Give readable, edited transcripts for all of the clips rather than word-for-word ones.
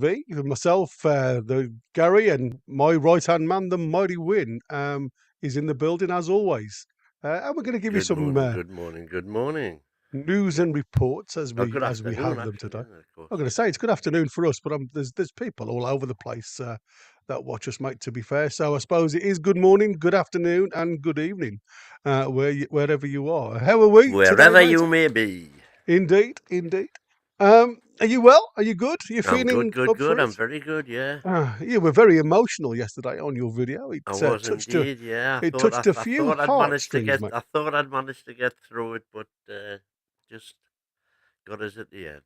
V, myself, the Gary, and my right-hand man, the mighty Win, is in the building as always. And we're going to give you Good some morning, good morning, good morning. news and reports as Oh, we good have afternoon, them actually, today. isn't it, of course. I'm going to say it's good afternoon for us, but there's people all over the place that watch us, mate, to be fair. So I suppose it is good morning, good afternoon, and good evening, wherever you are. How are we today, Wherever mate? you may be. Indeed, indeed. Are you well? Are you good? Are you I'm good, feeling good, up good. for it? I'm very good, yeah. You were very emotional yesterday on your video. It I was touched indeed, yeah. it touched a I few thought I'd managed to heartstrings, get, mate. I thought I'd managed to get through it, but just got us at the end.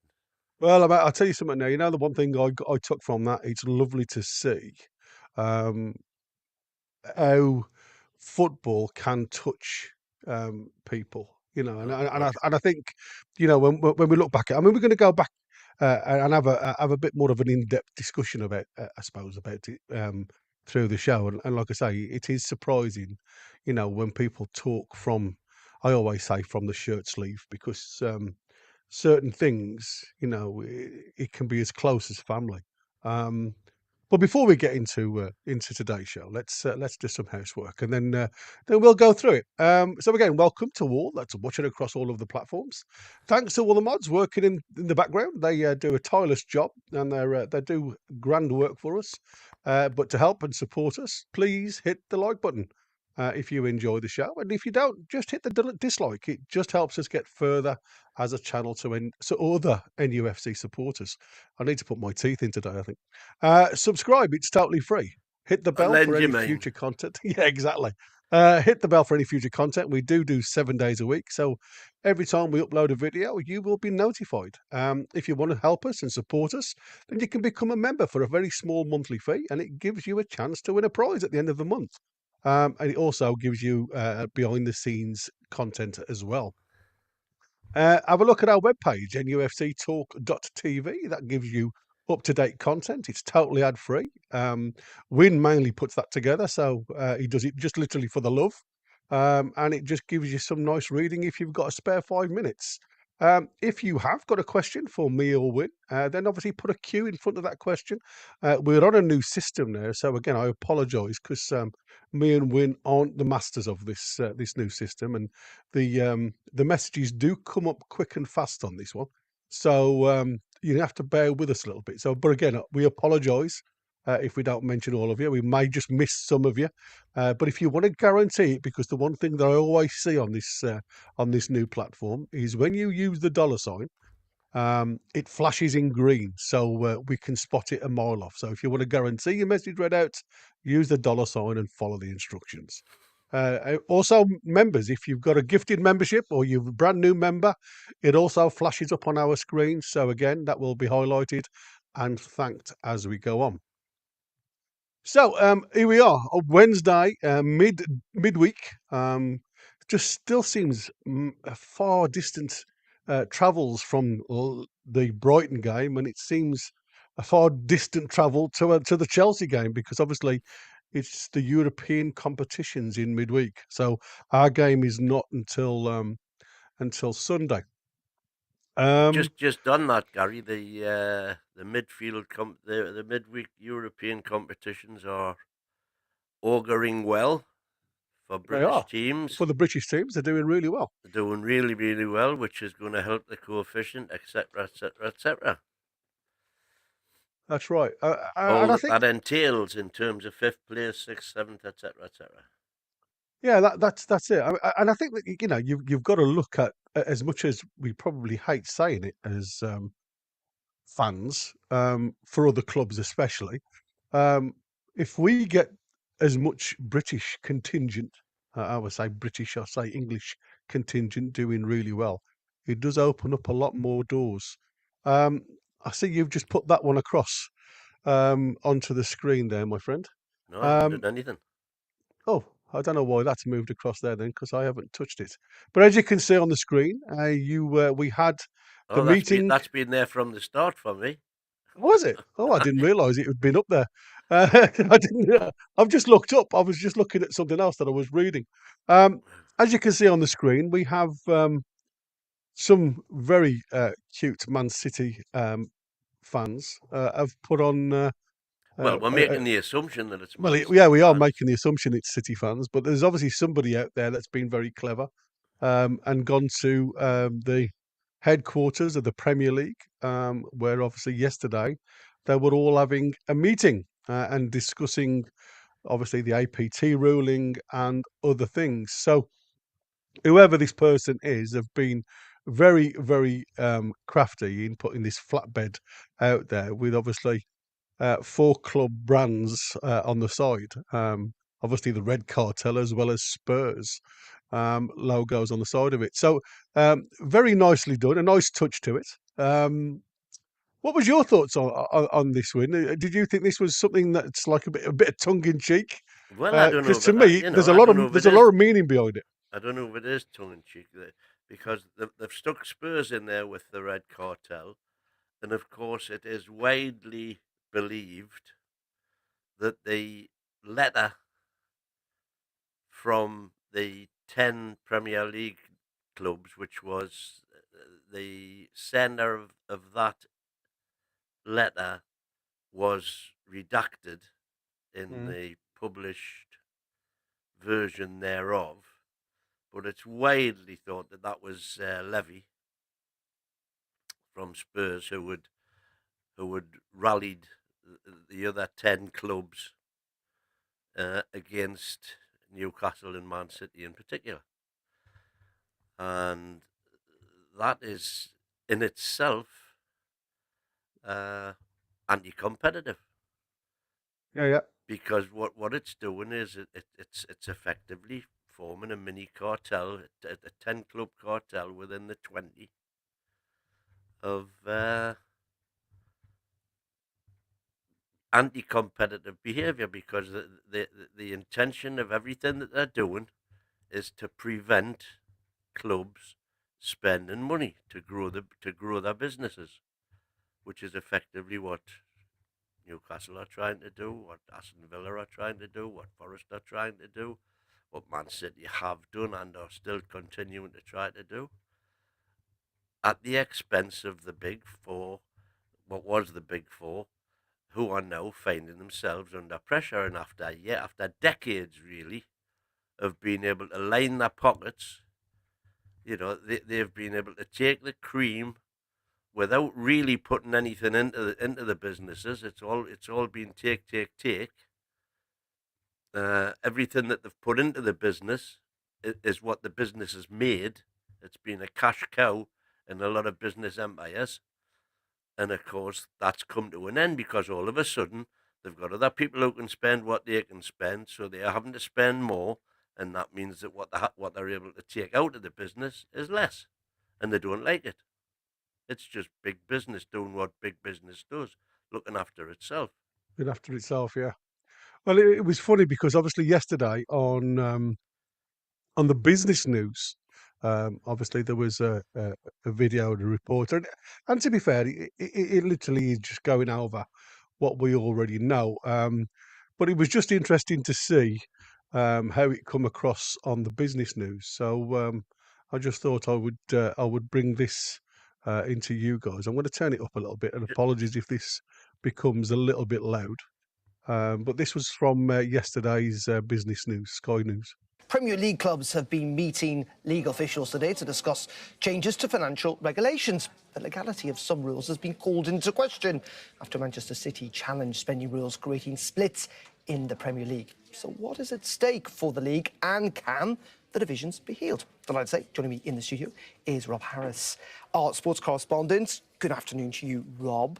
Well, I'll tell you something now. You know, the one thing I took from that, it's lovely to see um, how football can touch people. You know, Oh, of course. and I think, you know, when we look back at, I mean, we're going to go back and have a bit more of an in-depth discussion about, I suppose, about it through the show. And like I say, it is surprising, you know, when people talk from, I always say from the shirt sleeve, because certain things, you know, it can be as close as family. Um, but before we get into today's show, let's do some housework, and then we'll go through it. So again, welcome to all that's watching across all of the platforms. Thanks to all the mods working in the background. They do a tireless job, and they do grand work for us. But to help and support us, please hit the like button if you enjoy the show, and if you don't, just hit the dislike. It just helps us get further as a channel to other NUFC supporters. I need to put my teeth in today, I think. Subscribe, it's totally free. Hit the A bell for lend you any mean. future content. Yeah, exactly. Hit the bell for any future content. We do 7 days a week. So every time we upload a video, you will be notified. If you want to help us and support us, then you can become a member for a very small monthly fee, and it gives you a chance to win a prize at the end of the month. And it also gives you behind the scenes content as well. Have a look at our webpage, nufctalk.tv. That gives you up-to-date content. It's totally ad-free. Win mainly puts that together, so he does it just literally for the love. And it just gives you some nice reading if you've got a spare 5 minutes. If you have got a question for me or Win, then obviously put a Q in front of that question. We're on a new system now, so again, I apologise because me and Win aren't the masters of this new system, and the messages do come up quick and fast on this one. So you have to bear with us a little bit. So, but again, we apologise if we don't mention all of you. We may just miss some of you. But if you want to guarantee it, because the one thing that I always see on this new platform is when you use the dollar sign, it flashes in green, so we can spot it a mile off. So if you want to guarantee your message read out, use the dollar sign and follow the instructions. Also, members, if you've got a gifted membership or you're a brand new member, it also flashes up on our screen. So again, that will be highlighted and thanked as we go on. So here we are, on Wednesday, midweek. Just still seems a far distant travels from the Brighton game, and it seems a far distant travel to the Chelsea game, because obviously it's the European competitions in midweek. So our game is not until Sunday. You've Um, just done that, Gary. The midfield the midweek European competitions are auguring well for they British are, teams. for the British teams. They're doing really well. They're doing really, really well, which is going to help the coefficient, etc., etc., etc. That's right. All And I that think, that entails in terms of fifth place, sixth, seventh, etc., etc. yeah, that's it. And I think that, you know, you've got to look at, as much as we probably hate saying it as fans, for other clubs especially, um, if we get as much British contingent, I would say British, I say English contingent doing really well, it does open up a lot more doors. Um, I see you've just put that one across onto the screen there, my friend. No, I haven't Um, done anything. Oh, I don't know why that's moved across there then, because I haven't touched it. But as you can see on the screen, we had the Oh, meeting. that's been there from the start for me. Was it? Oh, I didn't realise it had been up there. I didn't. I've just looked up. I was just looking at something else that I was reading. Um, as you can see on the screen, we have some very cute Man City fans have put on. Well, we're making the assumption that it's Well, Man yeah, City we are fans. making the assumption it's City fans, but there's obviously somebody out there that's been very clever and gone to the headquarters of the Premier League, where obviously yesterday they were all having a meeting and discussing obviously the APT ruling and other things. So whoever this person is have been very, very crafty in putting this flatbed out there with obviously 4 club brands on the side. Obviously, the Red Cartel as well as Spurs logos on the side of it. So very nicely done, a nice touch to it. What was your thoughts on this win? Did you think this was something that's like a bit of tongue in cheek? Well, I don't know, Because to but me, I don't know if there's it a lot is. of meaning behind it. I don't know if it is tongue in cheek because they've stuck Spurs in there with the Red Cartel, and of course, it is widely believed that the letter from the 10 Premier League clubs, which was the sender of that letter, was redacted in Mm. the published version thereof. But it's widely thought that that was Levy from Spurs who had rallied the other 10 clubs against Newcastle and Man City in particular. And that is in itself anti-competitive, Yeah, yeah. because what it's doing is it's effectively forming a mini cartel, a 10 club cartel within the 20 of anti-competitive behaviour, because the intention of everything that they're doing is to prevent clubs spending money to grow their businesses, which is effectively what Newcastle are trying to do, what Aston Villa are trying to do, what Forest are trying to do, what Man City have done and are still continuing to try to do, at the expense of the big four, what was the big four, who are now finding themselves under pressure, and after decades really of being able to line their pockets, they've been able to take the cream without really putting anything into the businesses. It's all been take. Everything that they've put into the business is what the business has made. It's been a cash cow in a lot of business empires. And of course, that's come to an end because all of a sudden they've got other people who can spend what they can spend, so they are having to spend more, and that means that what they're able to take out of the business is less, and they don't like it. It's just big business doing what big business does, looking after itself. It after itself, yeah. Well, it was funny because obviously yesterday on the business news, obviously there was a video of the reporter, and to be fair, it literally is just going over what we already know. But it was just interesting to see how it come across on the business news. So I just thought I would bring this into you guys. I'm going to turn it up a little bit, and apologies if this becomes a little bit loud. But this was from yesterday's business news, Sky News. Premier League clubs have been meeting league officials today to discuss changes to financial regulations. The legality of some rules has been called into question after Manchester City challenged spending rules creating splits in the Premier League. So what is at stake for the league, and can the divisions be healed? Delighted to say, joining me in the studio is Rob Harris, our sports correspondent. Good afternoon to you, Rob.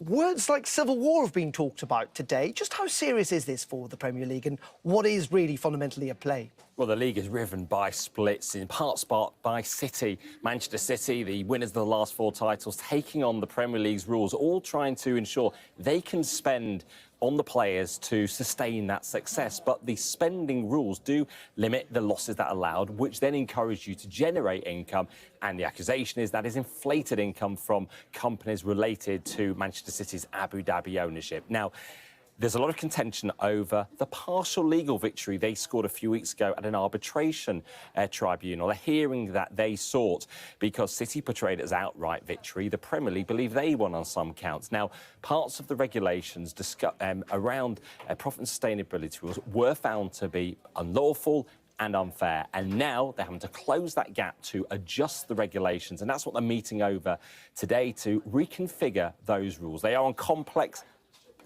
Words like civil war have been talked about today. Just how serious is this for the Premier League, and what is really fundamentally at play? Well, the league is riven by splits, in part sparked by City. Manchester City, the winners of the last 4 titles, taking on the Premier League's rules, all trying to ensure they can spend on the players to sustain that success. But the spending rules do limit the losses that are allowed, which then encourage you to generate income. And the accusation is that is inflated income from companies related to Manchester City's Abu Dhabi ownership. Now, There's a lot of contention over the partial legal victory they scored a few weeks ago at an arbitration tribunal, a hearing that they sought because City portrayed it as outright victory. The Premier League believe they won on some counts. Now, parts of the regulations around profit and sustainability rules were found to be unlawful and unfair, and now they're having to close that gap to adjust the regulations, and that's what they're meeting over today to reconfigure those rules. They are on complex,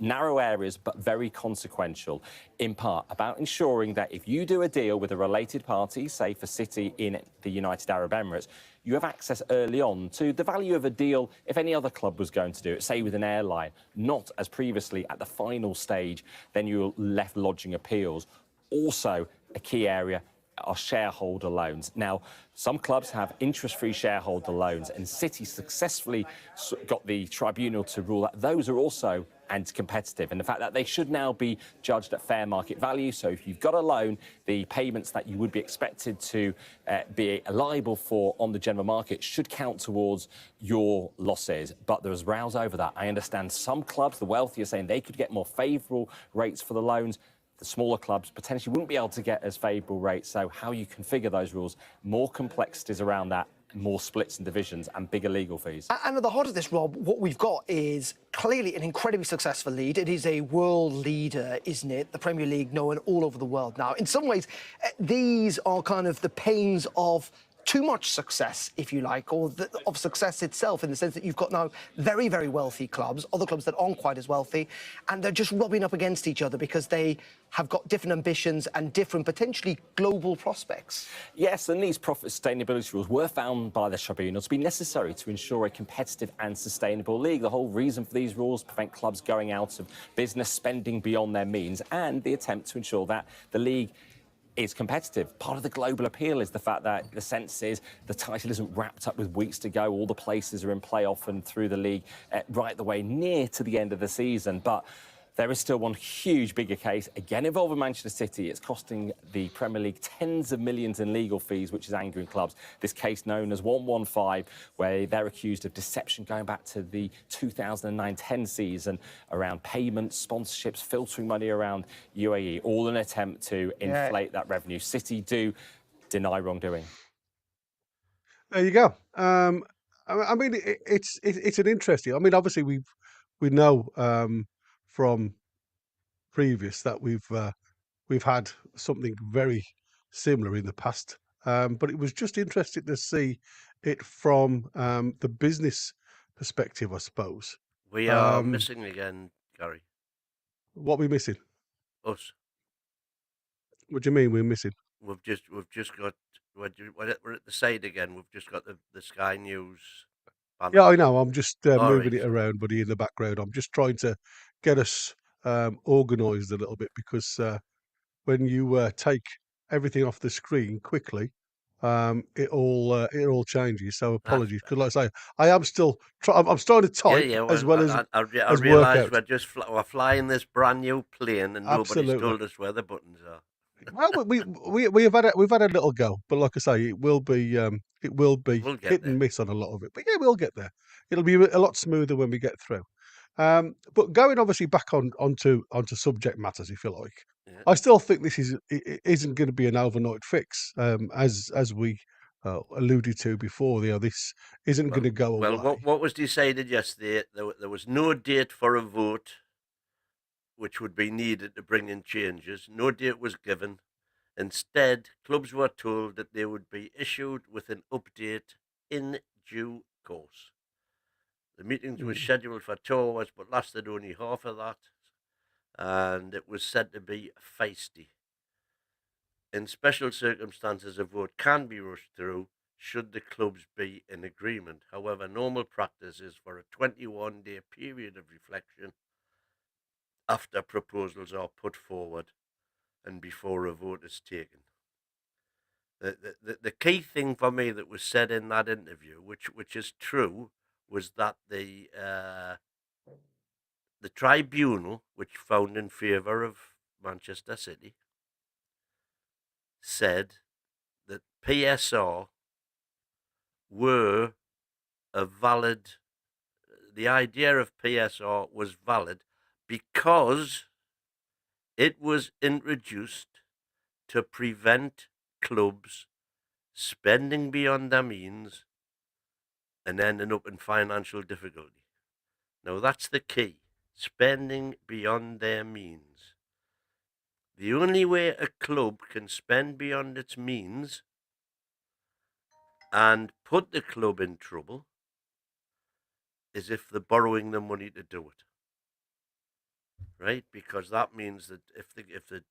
narrow areas, but very consequential, in part about ensuring that if you do a deal with a related party, say for City in the United Arab Emirates, you have access early on to the value of a deal if any other club was going to do it, say with an airline, not as previously at the final stage, then you're left lodging appeals. Also, a key area are shareholder loans. Now, some clubs have interest-free shareholder loans, and City successfully got the tribunal to rule that those are also anti-competitive, and the fact that they should now be judged at fair market value. So if you've got a loan, the payments that you would be expected to be liable for on the general market should count towards your losses. But there's rows over that. I understand some clubs, the wealthy, are saying they could get more favourable rates for the loans. The smaller clubs potentially wouldn't be able to get as favourable rates. So how you configure those rules, more complexities around that, more splits and divisions and bigger legal fees. And at the heart of this, Rob, what we've got is clearly an incredibly successful league. It is a world leader, isn't it? The Premier League known all over the world now. In some ways, these are kind of the pains of too much success, if you like, or of success itself, in the sense that you've got now very, very wealthy clubs, other clubs that aren't quite as wealthy, and they're just rubbing up against each other because they have got different ambitions and different, potentially global prospects. Yes, and these profit sustainability rules were found by the tribunal to be necessary to ensure a competitive and sustainable league. The whole reason for these rules prevent clubs going out of business, spending beyond their means, and the attempt to ensure that the league is competitive. Part of the global appeal is the fact that the sense is the title isn't wrapped up with weeks to go. All the places are in playoff and through the league right the way near to the end of the season. But there is still one huge bigger case, again involving Manchester City. It's costing the Premier League tens of millions in legal fees, which is angering clubs. This case known as 115, where they're accused of deception going back to the 2009-10 season around payments, sponsorships, filtering money around UAE, all in an attempt to inflate that revenue. City do deny wrongdoing. There you go. I mean, it's an interesting. I mean, obviously we know from previous that we've had something very similar in the past, but it was just interesting to see it from the business perspective, I suppose. We are missing again, Gary. What we missing? Us. What do you mean we're missing? We've just got. We're at the side again. We've just got the Sky News. Yeah, I know. I'm just moving right. it around, buddy, in the background. I'm just trying to get us organised a little bit because when you take everything off the screen quickly, it all changes. So apologies, because like I say, I am still. I'm starting to type Yeah. as well I as work realise out. we're just we're flying this brand new plane, and nobody's Absolutely. told us where the buttons are. Well, we've had a little go, but like I say, it will be We'll get hit there. and miss on a lot of it. But yeah, we'll get there. It'll be a lot smoother when we get through. But going obviously back onto subject matters, if you like, Yeah. I still think this isn't going to be an overnight fix, as we alluded to before. You know, this isn't going to go away. Well, what was decided yesterday? There was no date for a vote, which would be needed to bring in changes. No date was given. Instead, clubs were told that they would be issued with an update in due course. The meetings were scheduled for 2 hours, but lasted only half of that, and it was said to be feisty. In special circumstances, a vote can be rushed through should the clubs be in agreement. However, normal practice is for a 21-day period of reflection after proposals are put forward and before a vote is taken. The key thing for me that was said in that interview, which is true, was that the tribunal, which found in favour of Manchester City, said that PSR were a valid. The idea of PSR was valid because It was introduced to prevent clubs spending beyond their means and ending up in financial difficulty. Now, that's the key, spending beyond their means. The only way a club can spend beyond its means and put the club in trouble is if they're borrowing the money to do it, right? Because that means that if the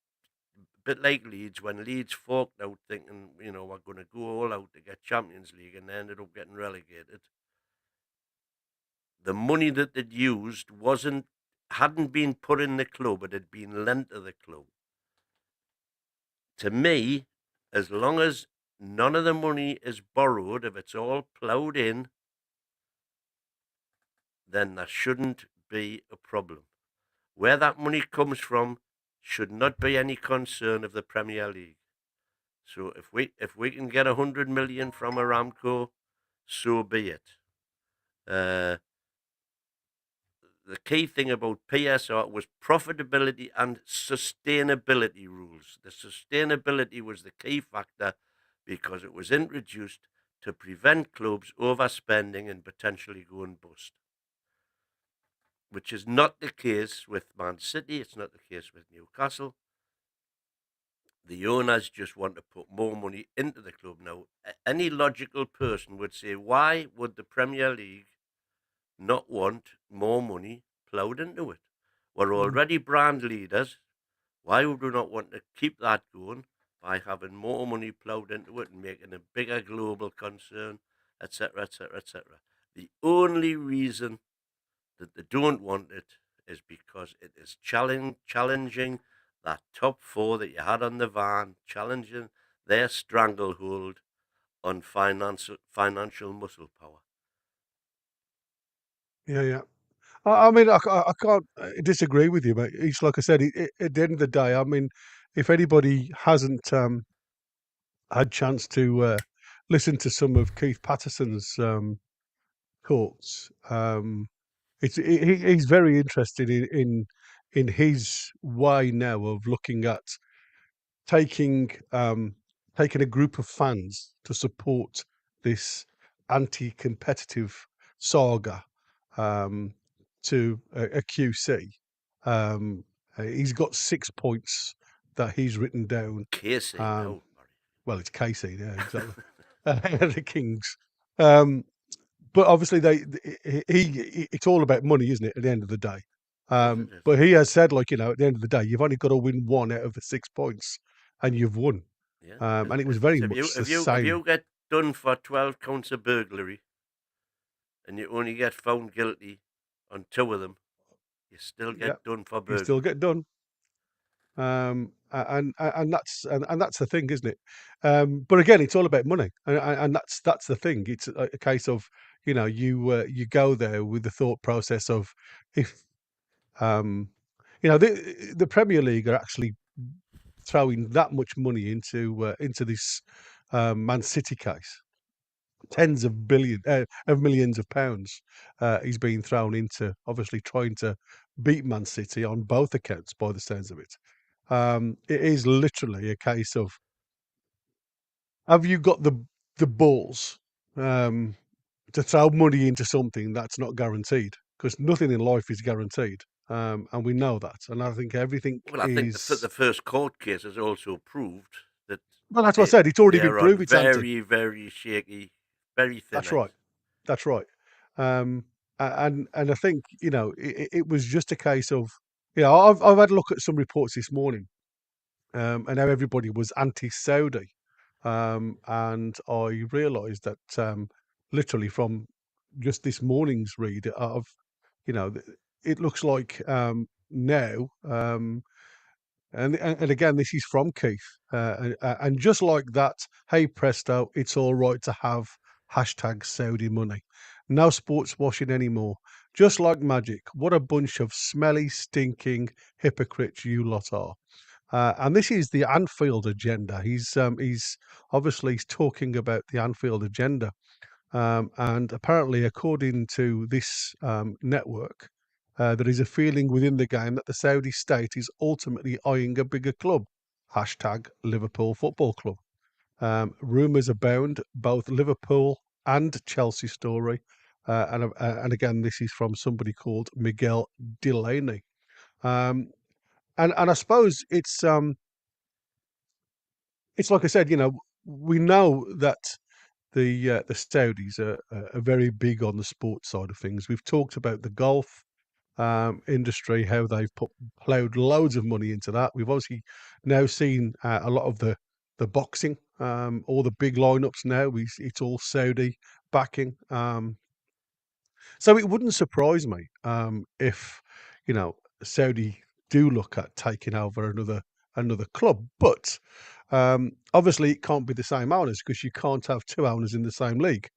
bit like Leeds, when Leeds forked out thinking, we're going to go all out to get Champions League and they ended up getting relegated, the money that they'd used hadn't been put in the club, it had been lent to the club. To me, as long as none of the money is borrowed, if it's all ploughed in, then there shouldn't be a problem. Where that money comes from should not be any concern of the Premier League. So if we can get 100 million from Aramco, so be it. The key thing about PSR was profitability and sustainability rules. The sustainability was the key factor because it was introduced to prevent clubs overspending and potentially going bust, which is not the case with Man City. It's not the case with Newcastle. The owners just want to put more money into the club. Now, any logical person would say, why would the Premier League not want more money ploughed into it? We're already brand leaders. Why would we not want to keep that going by having more money ploughed into it and making a bigger global concern, etc., etc., etc.? The only reason that they don't want it is because it is challenging that top four that you had on the van, challenging their stranglehold on financial muscle power. Yeah. I mean, I can't disagree with you, mate. It's like I said, at the end of the day, I mean, if anybody hasn't had chance to listen to some of Keith Patterson's talks, he's very interested in his way now of looking at taking taking a group of fans to support this anti-competitive saga to a QC. He's got 6 points that he's written down. Casey, no. Well, it's Casey, yeah, exactly. The Kings. But obviously, it's all about money, isn't it? At the end of the day, but he has said, like, at the end of the day, you've only got to win 1 out of the 6 points, and you've won. Yeah. And it was very much the same. If you get done for 12 counts of burglary, and you only get found guilty on 2 of them, you still get done for burglary. You still get done. And that's the thing, isn't it? But again, it's all about money, and that's the thing. It's a case of you go there with the thought process of if the Premier League are actually throwing that much money into this Man City case. Tens of millions of pounds he's been thrown into, obviously trying to beat Man City on both accounts, by the sounds of it. It is literally a case of, have you got the balls to throw money into something that's not guaranteed? Because nothing in life is guaranteed, and we know that. And I think everything Well, I think the first court case has also proved that. Well, that's what I said. It's already been proved. It's very, very shaky, very thin. That's right. That's right. And I think it was just a case of I've had a look at some reports this morning, and how everybody was anti-Saudi, and I realised that literally from just this morning's read of it looks like now. And again, this is from Keith, and just like that, hey presto, it's all right to have hashtag Saudi money. No sports washing anymore. Just like magic. What a bunch of smelly, stinking hypocrites you lot are. And this is the Anfield agenda. He's obviously talking about the Anfield agenda, and apparently, according to this network, there is a feeling within the game that the Saudi state is ultimately eyeing a bigger club. Hashtag Liverpool Football Club. Rumours abound, both Liverpool and Chelsea story. And again, this is from somebody called Miguel Delaney. And I suppose it's like I said, we know that the Saudis are very big on the sports side of things. We've talked about the golf industry, how they've plowed loads of money into that. We've obviously now seen a lot of the boxing, all the big lineups now. It's all Saudi backing. So it wouldn't surprise me if Saudi do look at taking over another club, but obviously it can't be the same owners because you can't have two owners in the same league.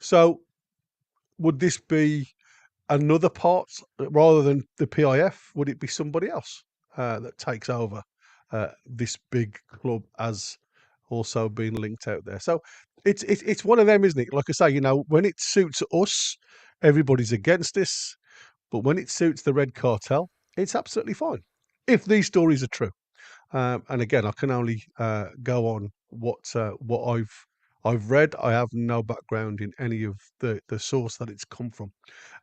So would this be another part rather than the PIF? Would it be somebody else that takes over this big club as also being linked out there? So it's one of them, isn't it? Like I say, when it suits us, everybody's against this, but when it suits the red cartel, it's absolutely fine if these stories are true. And again, I can only go on what I've read. I have no background in any of the source that it's come from.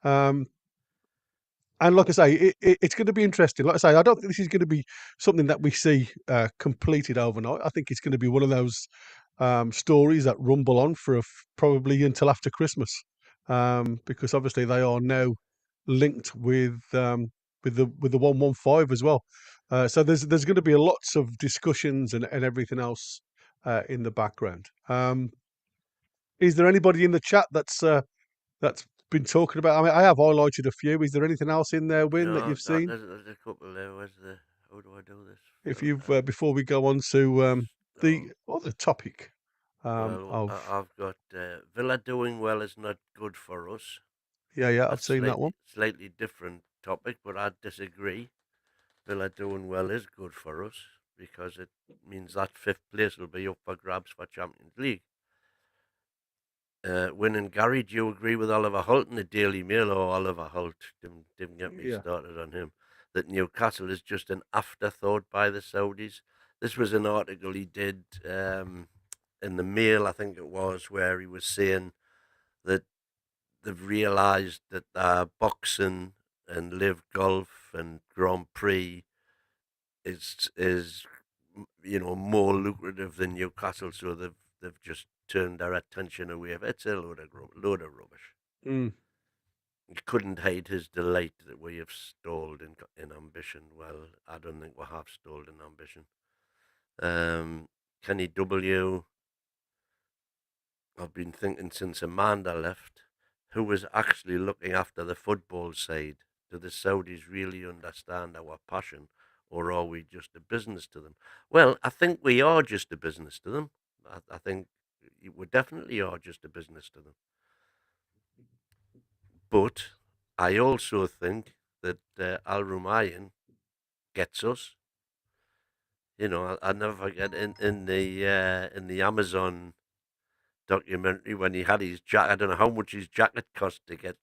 And like I say, it's going to be interesting. Like I say, I don't think this is going to be something that we see completed overnight. I think it's going to be one of those stories that rumble on for probably until after Christmas, because obviously they are now linked with the 115 as well. So there's going to be lots of discussions and everything else in the background. Is there anybody in the chat that's been talking about? I mean, I have highlighted a few. Is there anything else in there, Win, that you've seen? There's a couple there. How do I do this? If you've before we go on to the other topic of I've got Villa doing well is not good for us. yeah, I've seen that one. Slightly different topic, but I disagree. Villa doing well is good for us because it means that 5th place will be up for grabs for Champions League. Win and Gary, do you agree with Oliver Holt in the Daily Mail? Or Oliver Holt, didn't get me started on him, that Newcastle is just an afterthought by the Saudis. This was an article he did in the Mail, I think it was, where he was saying that they've realised that boxing and live golf and Grand Prix is more lucrative than Newcastle, so they've just turned their attention away. It's a load of rubbish. Mm. He couldn't hide his delight that we have stalled in ambition. Well, I don't think we have stalled in ambition. Kenny W. I've been thinking since Amanda left, who was actually looking after the football side? Do the Saudis really understand our passion, or are we just a business to them? Well, I think we are just a business to them. I think we definitely are just a business to them. But I also think that Al Rumayyan gets us. I'll never forget in the Amazon documentary when he had his jacket. I don't know how much his jacket cost to get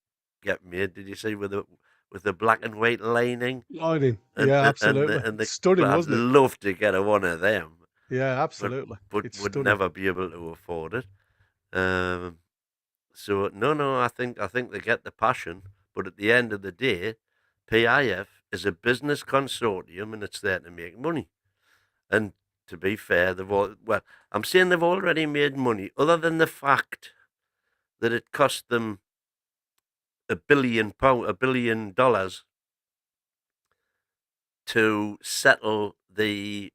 made. Did you see with the black and white lining? Lining, yeah, absolutely. And the Stunning, wasn't it? I'd love to get one of them. Yeah, absolutely. But It's would stunning. never be able to afford it. So no, I think they get the passion, but at the end of the day, PIF is a business consortium and it's there to make money. And to be fair, I'm saying they've already made money, other than the fact that it cost them $1 billion to settle the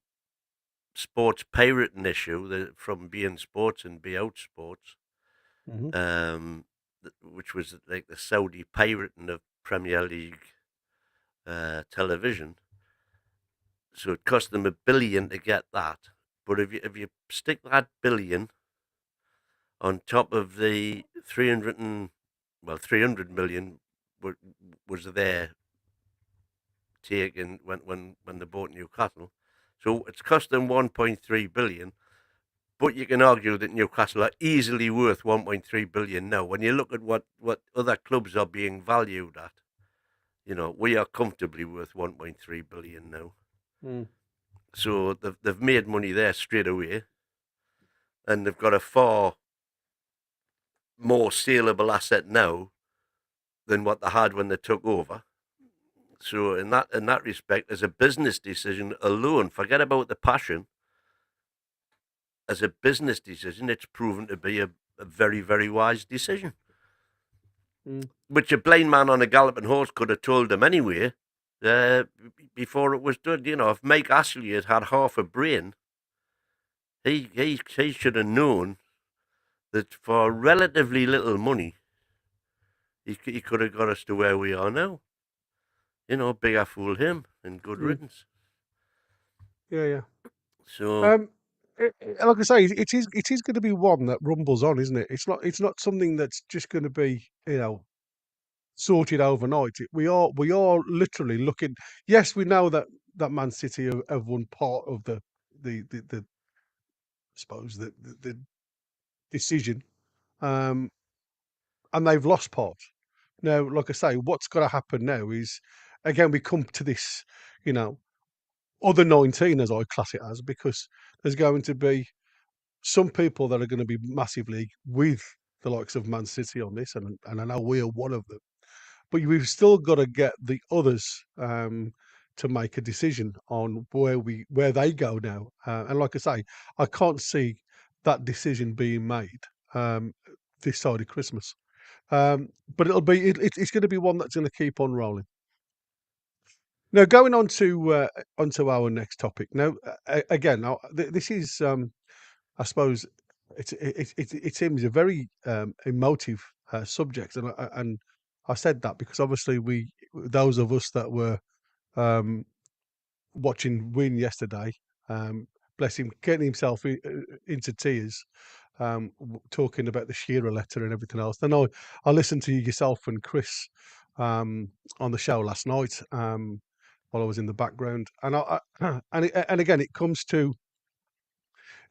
sports pirating issue from beIN Sports and Be Out Sports, which was like the Saudi pirating of Premier League television. So it cost them $1 billion to get that. But if you stick that billion on top of the 300 million was there taken when they bought Newcastle. So it's cost them 1.3 billion. But you can argue that Newcastle are easily worth 1.3 billion now. When you look at what other clubs are being valued at, You know, we are comfortably worth 1.3 billion now. Mm. So they've made money there straight away, and they've got a far more saleable asset now than what they had when they took over. So in that respect, as a business decision alone, forget about the passion. As a business decision, it's proven to be a very, very wise decision. Mm. Which a blind man on a galloping horse could have told them anyway, before it was done. You know, if Mike Ashley had had half a brain, he should have known that for relatively little money, he could have got us to where we are now. You know, bigger fool him and good Mm. riddance. Yeah, yeah. So Like I say, it is going to be one that rumbles on, isn't it? It's not something that's just going to be, you know, sorted overnight. We are literally looking. Yes, we know that Man City have won part of the I suppose the decision, um, and they've lost part. Now, like I say, what's got to happen now is, again, we come to this, you know, other 19, as I class it as, because there's going to be some people that are going to be massively with the likes of Man City on this, and I know we are one of them. But we've still got to get the others to make a decision on where they go now. And like I say, I can't see that decision being made this side of Christmas. But it's going to be one that's going to keep on rolling. Now, going on to onto our next topic. Now, again, this is I suppose it seems a very emotive subject, and I said that because obviously those of us that were um, watching Win yesterday, um, bless him, getting himself into tears, talking about the Shearer letter and everything else. Then I listened to yourself and Chris on the show last night while I was in the background, and and again it comes to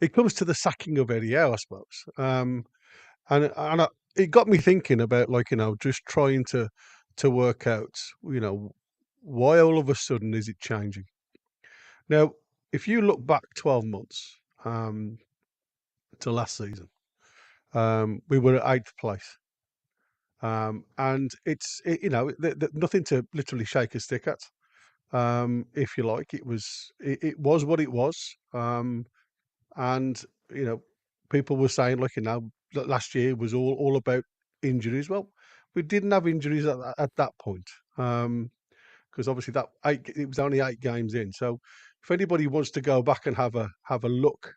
the sacking of Eddie Howe, I suppose. It got me thinking about, like, you know, just trying to work out, you know, why all of a sudden is it changing? Now, if you look back 12 months to last season, we were at eighth place. And you know, nothing to literally shake a stick at, if you like. It was what it was. And, you know, people were saying, like, you know, that last year was all about injuries. Well, we didn't have injuries at that point, because obviously it was only 8 games in. So if anybody wants to go back and have a look,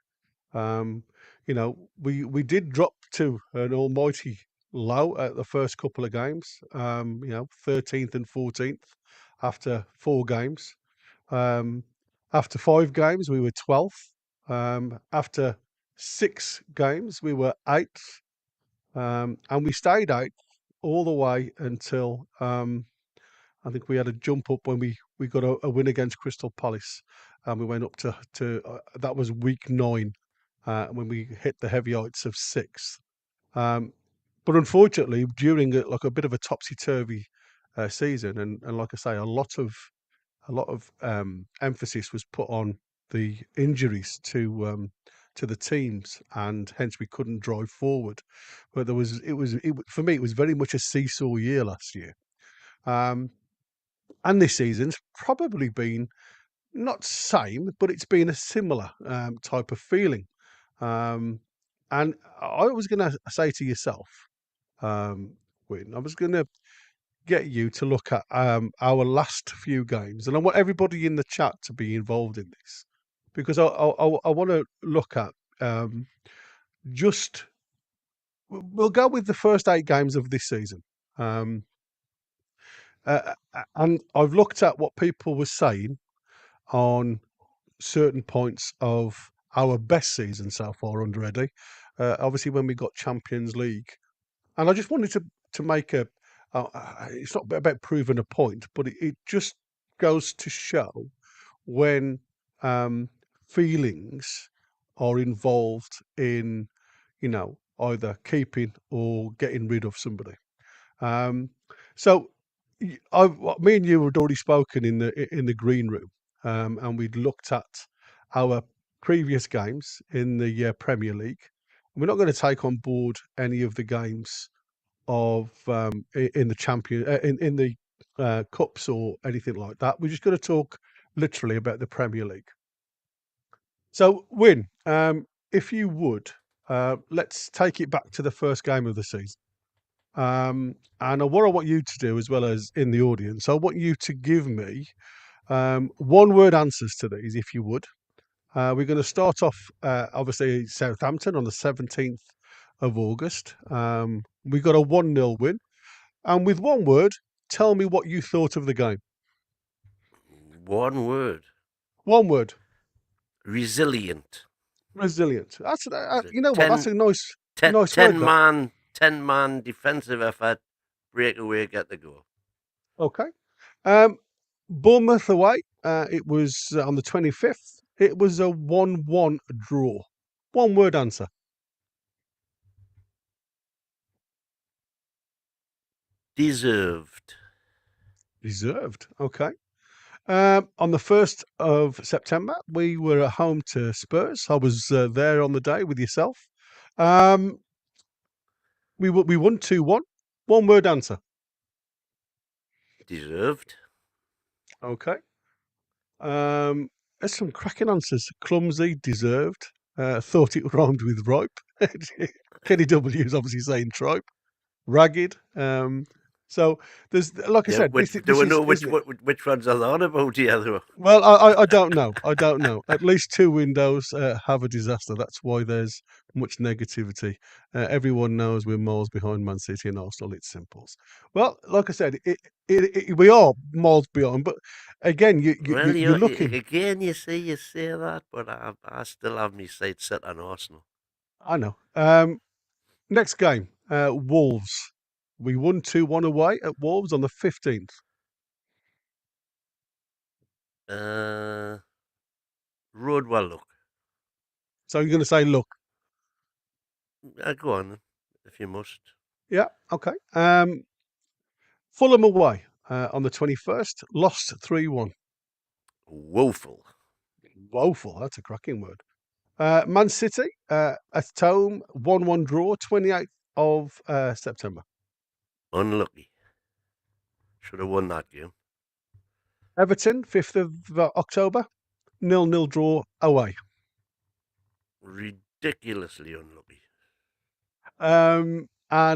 um, you know, we did drop to an almighty low at the first couple of games. You know, 13th and 14th after 4 games. After 5 games, we were 12th. After 6 games, we were 8th. And we stayed 8th all the way until I think we had a jump up when we got a win against Crystal Palace. And we went up to that was week 9 when we hit the heavy heights of 6th. Um, but unfortunately, during like a bit of a topsy turvy season, and like I say, a lot of emphasis was put on the injuries to the teams, and hence we couldn't drive forward. But for me, it was very much a seesaw year last year, and this season's probably been not same, but it's been a similar type of feeling. Um, and I was going to say to yourself, Wyn, I was going to get you to look at our last few games, and I want everybody in the chat to be involved in this because I want to look at just we'll go with the first 8 games of this season, um, and I've looked at what people were saying on certain points of our best season so far under Eddie. Obviously, when we got Champions League, and I just wanted to make it's not about proving a point, but it just goes to show when feelings are involved in, you know, either keeping or getting rid of somebody. Um, so Me and you had already spoken in the green room, and we'd looked at our previous games in the Premier League. We're not going to take on board any of the games of in the in the cups or anything like that. We're just going to talk literally about the Premier League. So, Win, if you would, let's take it back to the first game of the season. And what I want you to do, as well as in the audience, I want you to give me one-word answers to these, if you would. We're going to start off, obviously, Southampton on the 17th of August. We got a 1-0 win. And with one word, tell me what you thought of the game. One word. One word. Resilient. Resilient. That's you know what? That's a nice word. 10-man defensive effort, breakaway, get the goal. Okay. Bournemouth away. It was on the 25th. It was a 1-1 draw. One word answer. Deserved. Deserved. Okay. On the 1st of September, we were at home to Spurs. I was there on the day with yourself. We won 2-1. One word answer. Deserved. Okay. There's some cracking answers. Clumsy, deserved. Thought it rhymed with ripe. Kenny W is obviously saying tripe. Ragged. So there's, like I said, do this we is, know isn't it? which ones are on about here? Well, I don't know. I don't know. At least two windows have a disaster. That's why there's much negativity. Everyone knows we're miles behind Man City and Arsenal. It's simples. Well, like I said, we are miles behind. But again, you're looking. Again, you say that, but I still have my sights set on Arsenal. I know. Next game, Wolves. We won 2-1 away at Wolves on the 15th. Rodwell, look. So you're going to say, look. Go on, if you must. Yeah, okay. Fulham away on the 21st, lost 3-1. Woeful. Woeful, that's a cracking word. Man City at home, 1-1 draw, 28th of September. Unlucky. Should have won that game. Everton, 5th of October, 0-0 draw away. Ridiculously unlucky. And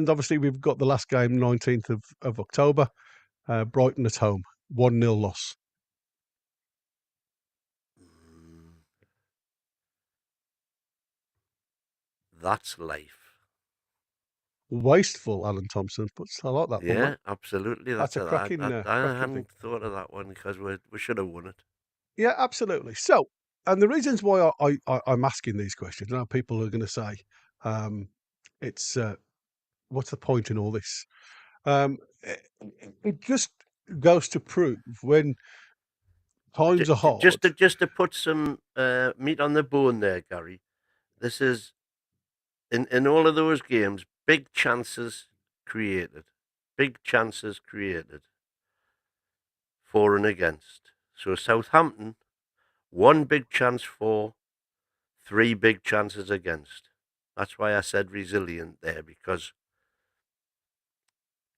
obviously we've got the last game, 19th of October, Brighton at home, 1-0 loss. That's life. Wasteful, Alan Thompson puts. I like that one. Yeah, absolutely. That's a cracking. I hadn't thought of that one because we should have won it. Yeah, absolutely. So, and the reasons why I'm asking these questions, now people are going to say, it's what's the point in all this? It just goes to prove when times are hard. Just to put some meat on the bone there, Gary. This is in all of those games, big chances created. Big chances created. For and against. So Southampton, 1 big chance for, 3 big chances against. That's why I said resilient there, because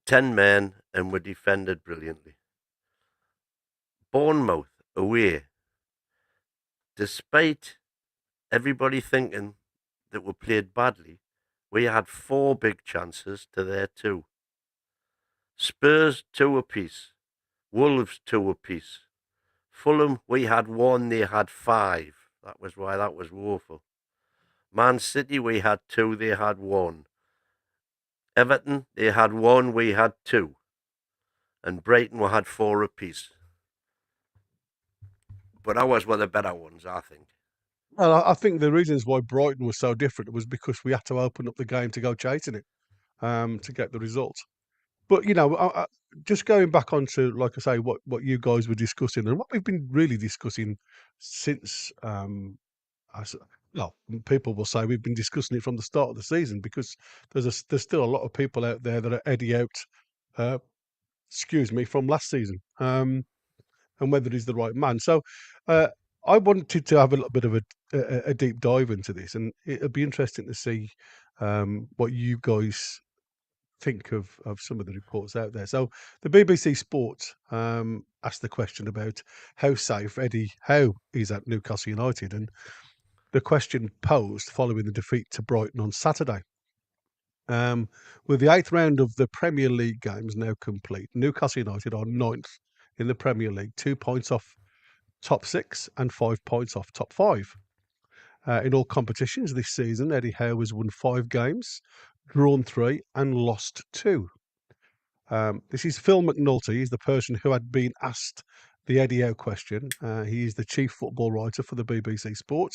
10 men and were defended brilliantly. Bournemouth away. Despite everybody thinking that we played badly, we had 4 big chances to their 2. Spurs 2 apiece. Wolves 2 apiece. Fulham, we had 1, they had 5. That was why that was woeful. Man City, we had 2, they had 1. Everton, they had 1, we had 2. And Brighton, we had 4 apiece. But ours were the better ones, I think. Well, I think the reasons why Brighton was so different was because we had to open up the game to go chasing it to get the result. But, you know, just going back onto, like I say, what you guys were discussing and what we've been really discussing since, people will say we've been discussing it from the start of the season because there's still a lot of people out there that are Eddie out from last season, and whether he's the right man. So I wanted to have a little bit of a deep dive into this, and it'll be interesting to see what you guys think of some of the reports out there. So the BBC Sport asked the question about how safe Eddie Howe is at Newcastle United, and the question posed following the defeat to Brighton on Saturday. With the 8th round of the Premier League games now complete, Newcastle United are 9th in the Premier League, 2 points off top 6 and 5 points off top 5. In all competitions this season, Eddie Howe has won 5 games, drawn 3 and lost 2. This is Phil McNulty. He's the person who had been asked the Eddie Howe question. He is the chief football writer for the BBC Sport.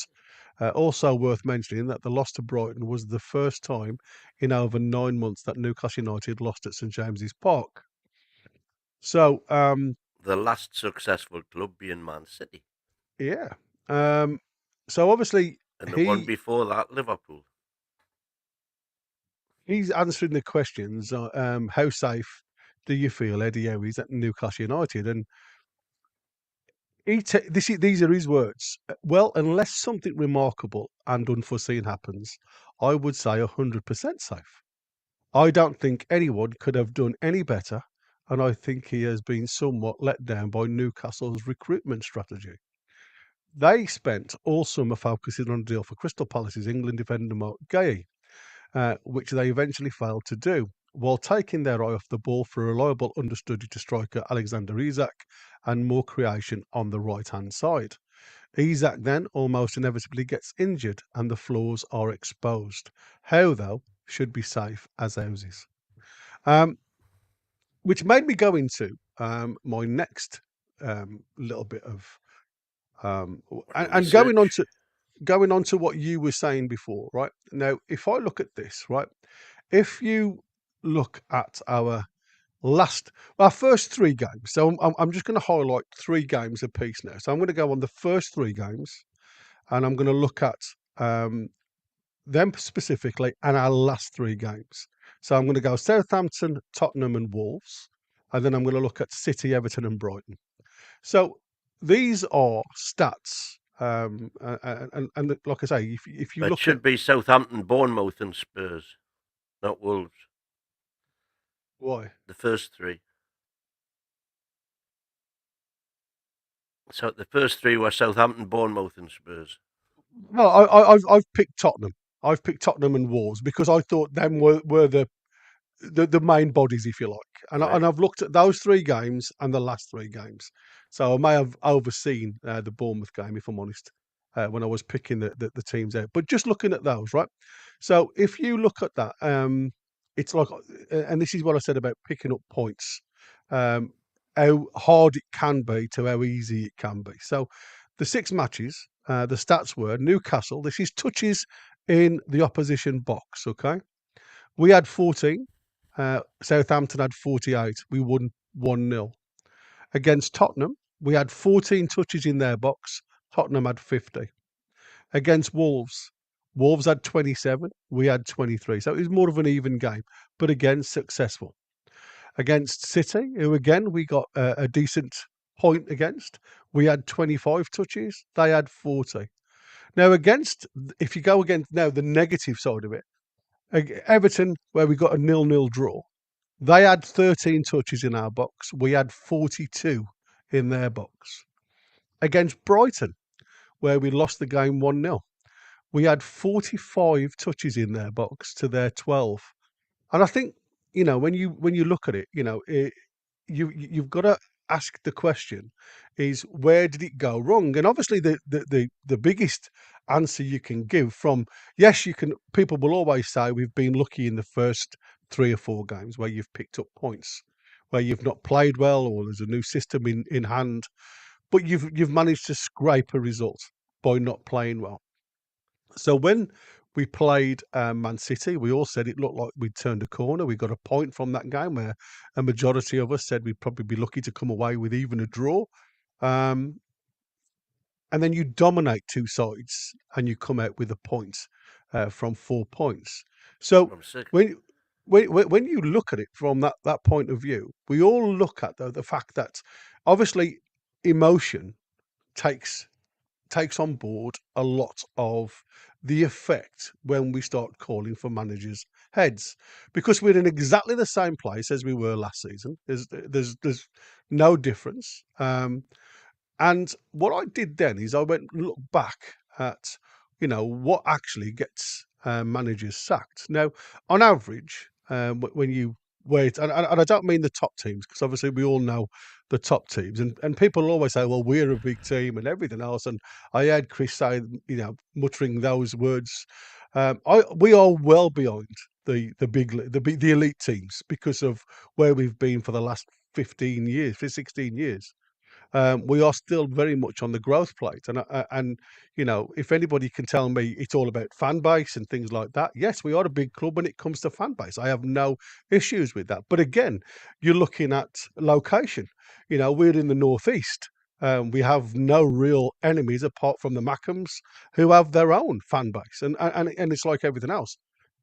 Also worth mentioning that the loss to Brighton was the first time in over 9 months that Newcastle United lost at St James's Park. So, the last successful club being Man City. Yeah. So obviously, and the one before that, Liverpool. He's answering the questions. How safe do you feel Eddie Howe is at Newcastle United? And these are his words. Well, unless something remarkable and unforeseen happens, I would say 100% safe. I don't think anyone could have done any better, and I think he has been somewhat let down by Newcastle's recruitment strategy. They spent all summer focusing on a deal for Crystal Palace's England defender Mark Gay, which they eventually failed to do, while taking their eye off the ball for a reliable understudy to striker Alexander Isak and more creation on the right-hand side. Isak then almost inevitably gets injured and the flaws are exposed. How, though, should be safe as houses. Which made me go into my next little bit of and going on to what you were saying before, right? Now, if I look at this, right, if you look at our first 3 games, so I'm just going to highlight 3 games apiece now. So I'm going to go on the first 3 games, and I'm going to look at them specifically and our last 3 games. So I'm going to go Southampton, Tottenham, and Wolves, and then I'm going to look at City, Everton, and Brighton. So these are stats. And like I say, if you look, it should be Southampton, Bournemouth, and Spurs, not Wolves. Why? The first 3. So the first 3 were Southampton, Bournemouth, and Spurs. No, I've picked Tottenham. I've picked Tottenham and Wolves because I thought them were the main bodies, if you like. And Right. I've looked at those 3 games and the last 3 games. So I may have overseen the Bournemouth game, if I'm honest, when I was picking the teams out. But just looking at those, right? So if you look at that, it's like, and this is what I said about picking up points, how hard it can be to how easy it can be. So the 6 matches, the stats were Newcastle, this is touches in the opposition box, okay? We had 14. Southampton had 48. We won 1-0. Against Tottenham, we had 14 touches in their box. Tottenham had 50. Against Wolves, Wolves had 27. We had 23. So it was more of an even game, but again, successful. Against City, who again, we got a decent point against, we had 25 touches. They had 40. Now, if you go against now the negative side of it, Everton, where we got a 0-0 draw, they had 13 touches in our box. We had 42 in their box. Against Brighton, where we lost the game 1-0, we had 45 touches in their box to their 12. And I think, when you look at it, you've got to ask the question is, where did it go wrong? And obviously the biggest answer you can give from, yes, people will always say we've been lucky in the first 3 or 4 games where you've picked up points, where you've not played well or there's a new system in hand, but you've managed to scrape a result by not playing well. So when we played Man City, we all said it looked like we'd turned a corner. We got a point from that game where a majority of us said we'd probably be lucky to come away with even a draw. And then you dominate 2 sides and you come out with a point from 4 points. So From 6. when you look at it from that point of view, we all look at the fact that obviously emotion takes on board a lot of the effect when we start calling for managers' heads, because we're in exactly the same place as we were last season. There's no difference. And what I did then is I went and looked back at, what actually gets managers sacked. Now, on average, when you wait, and I don't mean the top teams, because obviously we all know the top teams, and people always say, well, we're a big team and everything else. And I heard Chris say, muttering those words. We are well behind the elite teams because of where we've been for the last 15 years, for 16 years. We are still very much on the growth plate. And if anybody can tell me it's all about fan base and things like that, yes, we are a big club when it comes to fan base. I have no issues with that. But again, you're looking at location. We're in the northeast. We have no real enemies apart from the Mackhams, who have their own fan base, and it's like everything else.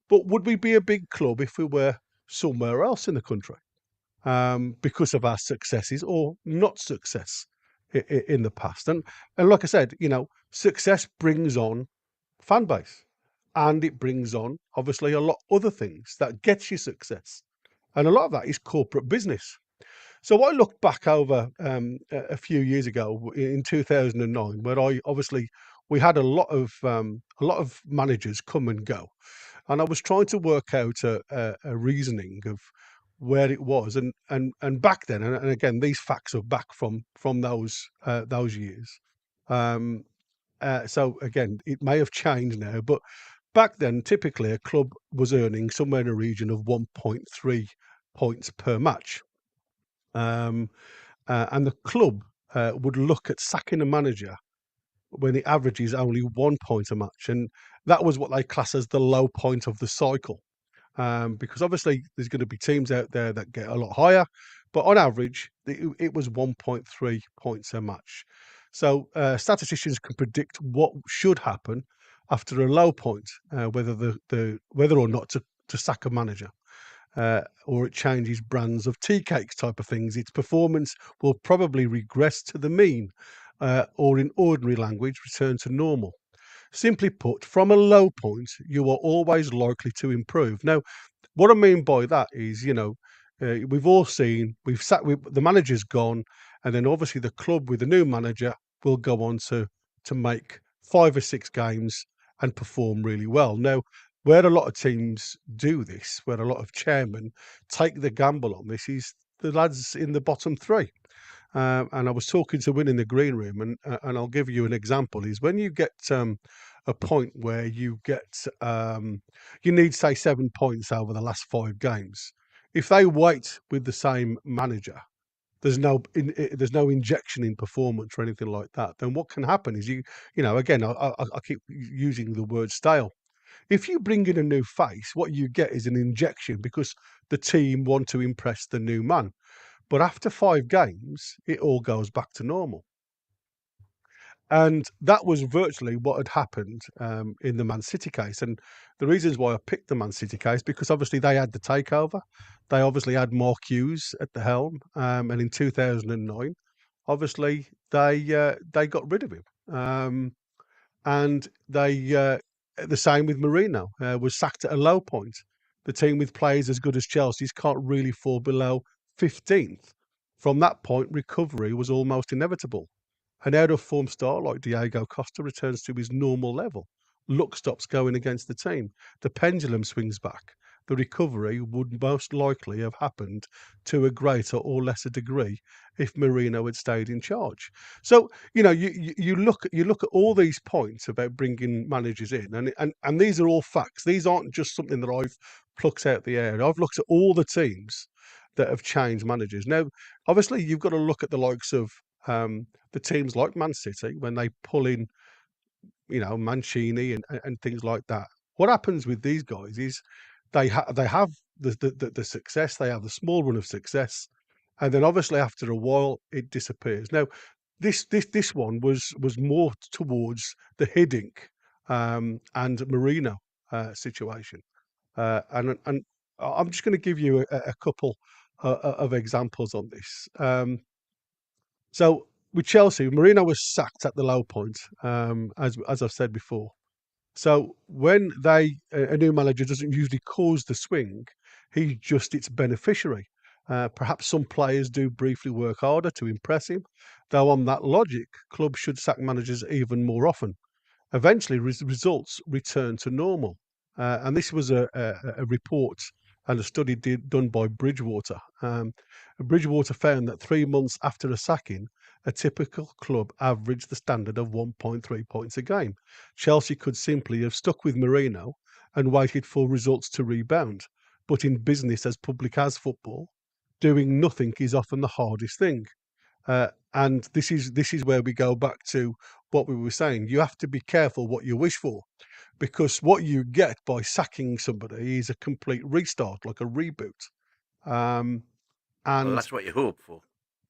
But would we be a big club if we were somewhere else in the country? Because of our successes or not success in the past. And like I said, success brings on fan base, and it brings on obviously a lot other things that gets you success, and a lot of that is corporate business. So I looked back over a few years ago in 2009, where we had a lot of managers come and go, and I was trying to work out a reasoning of where it was, and back then, and again, these facts are back from those years. So again, it may have changed now, but back then, typically a club was earning somewhere in a region of 1.3 points per match. And the club would look at sacking a manager when the average is only 1 point a match. And that was what they class as the low point of the cycle. Because obviously there's going to be teams out there that get a lot higher, but on average, it was 1.3 points a match. So statisticians can predict what should happen after a low point, whether or not to sack a manager. Or it changes brands of tea cakes type of things. Its performance will probably regress to the mean, or in ordinary language, return to normal. Simply put, from a low point, you are always likely to improve. Now, what I mean by that is, we've all seen, the manager's gone, and then obviously the club with the new manager will go on to make 5 or 6 games and perform really well. Now, where a lot of teams do this, where a lot of chairmen take the gamble on this, is the lads in the bottom 3. And I was talking to Win in the green room, and I'll give you an example. Is when you get a point where you need, say, 7 points over the last 5 games. If they wait with the same manager, there's no injection in performance or anything like that. Then what can happen is again, I keep using the word stale. If you bring in a new face, what you get is an injection because the team want to impress the new man. But after 5 games, it all goes back to normal. And that was virtually what had happened in the Man City case. And the reasons why I picked the Man City case, because obviously they had the takeover. They obviously had Mark Hughes at the helm. And in 2009, obviously they got rid of him. And the same with Mourinho, was sacked at a low point. The team with players as good as Chelsea's can't really fall below 15th. From that point, recovery was almost inevitable. An out-of-form star like Diego Costa returns to his normal level. Luck stops going against the team. The pendulum swings back. The recovery would most likely have happened to a greater or lesser degree if Mourinho had stayed in charge. So, you look at all these points about bringing managers in, and these are all facts. These aren't just something that I've plucked out the air. I've looked at all the teams that have changed managers. Now, obviously, you've got to look at the likes of the teams like Man City when they pull in, Mancini and things like that. What happens with these guys is they have the success, they have the small run of success, and then obviously after a while it disappears. Now, this one was more towards the Hiddink and Marino situation, and I'm just going to give you a couple of examples on this. So with Chelsea, Mourinho was sacked at the low point, as I've said before. So when a new manager doesn't usually cause the swing, he's just its beneficiary. Perhaps some players do briefly work harder to impress him, though on that logic, clubs should sack managers even more often. Eventually, results return to normal. And this was a report and a study done by Bridgewater. Bridgewater found that 3 months after a sacking, a typical club averaged the standard of 1.3 points a game. Chelsea could simply have stuck with Mourinho and waited for results to rebound. But in business as public as football, doing nothing is often the hardest thing. And this is where we go back to what we were saying. You have to be careful what you wish for, because what you get by sacking somebody is a complete restart, like a reboot. Um, Well, and that's what you hope for.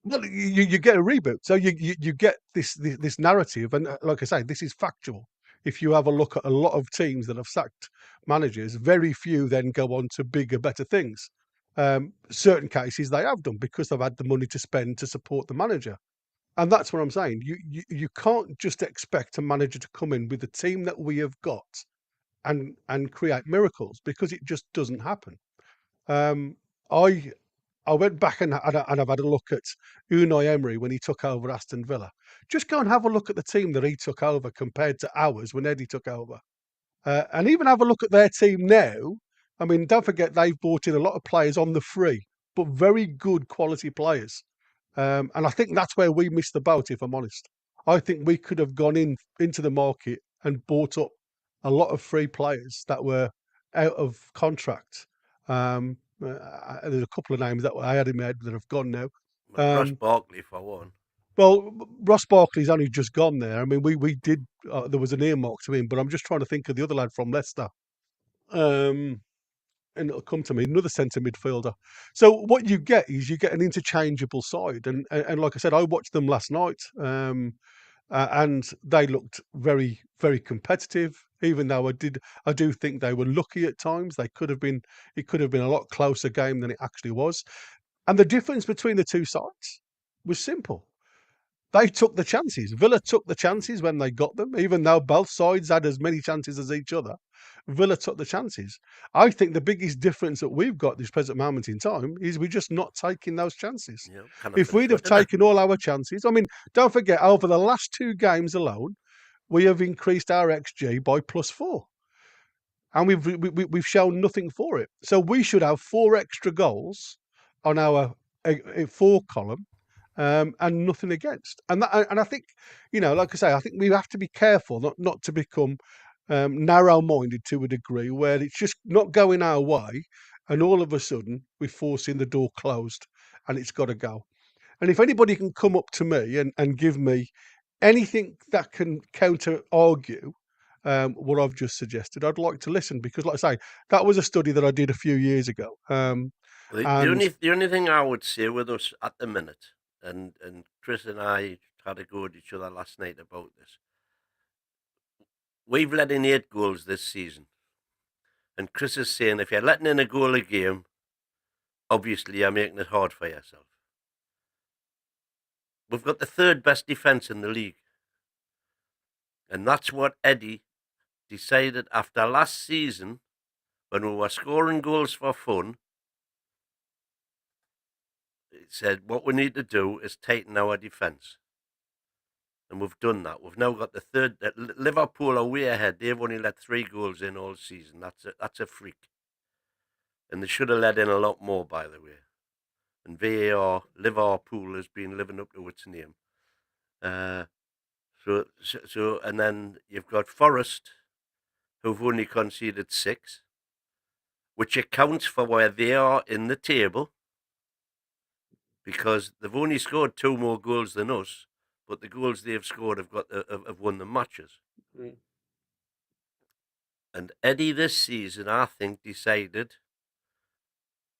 well, you get a reboot, so you get this narrative, and like I say, this is factual. If you have a look at a lot of teams that have sacked managers, very few then go on to bigger, better things. Certain cases they have done because they've had the money to spend to support the manager. And that's what I'm saying. You can't just expect a manager to come in with the team that we have got and create miracles, because it just doesn't happen. Um, I I went back and I've had a look at Unai Emery when he took over Aston Villa. Just go and have a look at the team that he took over compared to ours when Eddie took over, and even have a look at their team now. I mean, don't forget they've brought in a lot of players on the free, but very good quality players. And I think that's where we missed the boat, if I'm honest. I think we could have gone into the market and bought up a lot of free players that were out of contract. There's a couple of names that I had in my head that have gone now. Well, Ross Barkley, for one. Well, Ross Barkley's only just gone there. I mean, we did. There was an earmark to him, but I'm just trying to think of the other lad from Leicester. And it'll come to me, another centre midfielder. So what you get is you get an interchangeable side, and like I said, I watched them last night, and they looked very, very competitive. Even though I do think they were lucky at times. It could have been a lot closer game than it actually was. And the difference between the two sides was simple. They took the chances. Villa took the chances when they got them, even though both sides had as many chances as each other. Villa took the chances. I think the biggest difference that we've got this present moment in time is we're just not taking those chances. If we'd have taken all our chances, I mean, don't forget, over the last 2 games alone, we have increased our XG by +4. And we've shown nothing for it. So we should have 4 extra goals on our 4 column, and nothing against. And I think, like I say, I think we have to be careful not to become narrow-minded to a degree where it's just not going our way, and all of a sudden we're forcing the door closed and it's got to go. And if anybody can come up to me and give me anything that can counter argue what I've just suggested, I'd like to listen, because, like I say, that was a study that I did a few years ago. The only thing I would say with us at the minute, and Chris and I had a go at each other last night about this. We've let in 8 goals this season, and Chris is saying if you're letting in a goal a game, obviously you're making it hard for yourself. We've got the 3rd best defence in the league, and that's what Eddie decided after last season, when we were scoring goals for fun. He said what we need to do is tighten our defence. And we've done that. We've now got the 3rd. Liverpool are way ahead. They've only let 3 goals in all season. That's a freak. And they should have let in a lot more, by the way. And VAR, Liverpool, has been living up to its name. So and then you've got Forest, who've only conceded 6, which accounts for where they are in the table, because they've only scored 2 more goals than us, but the goals they've scored have won the matches. And Eddie this season, I think, decided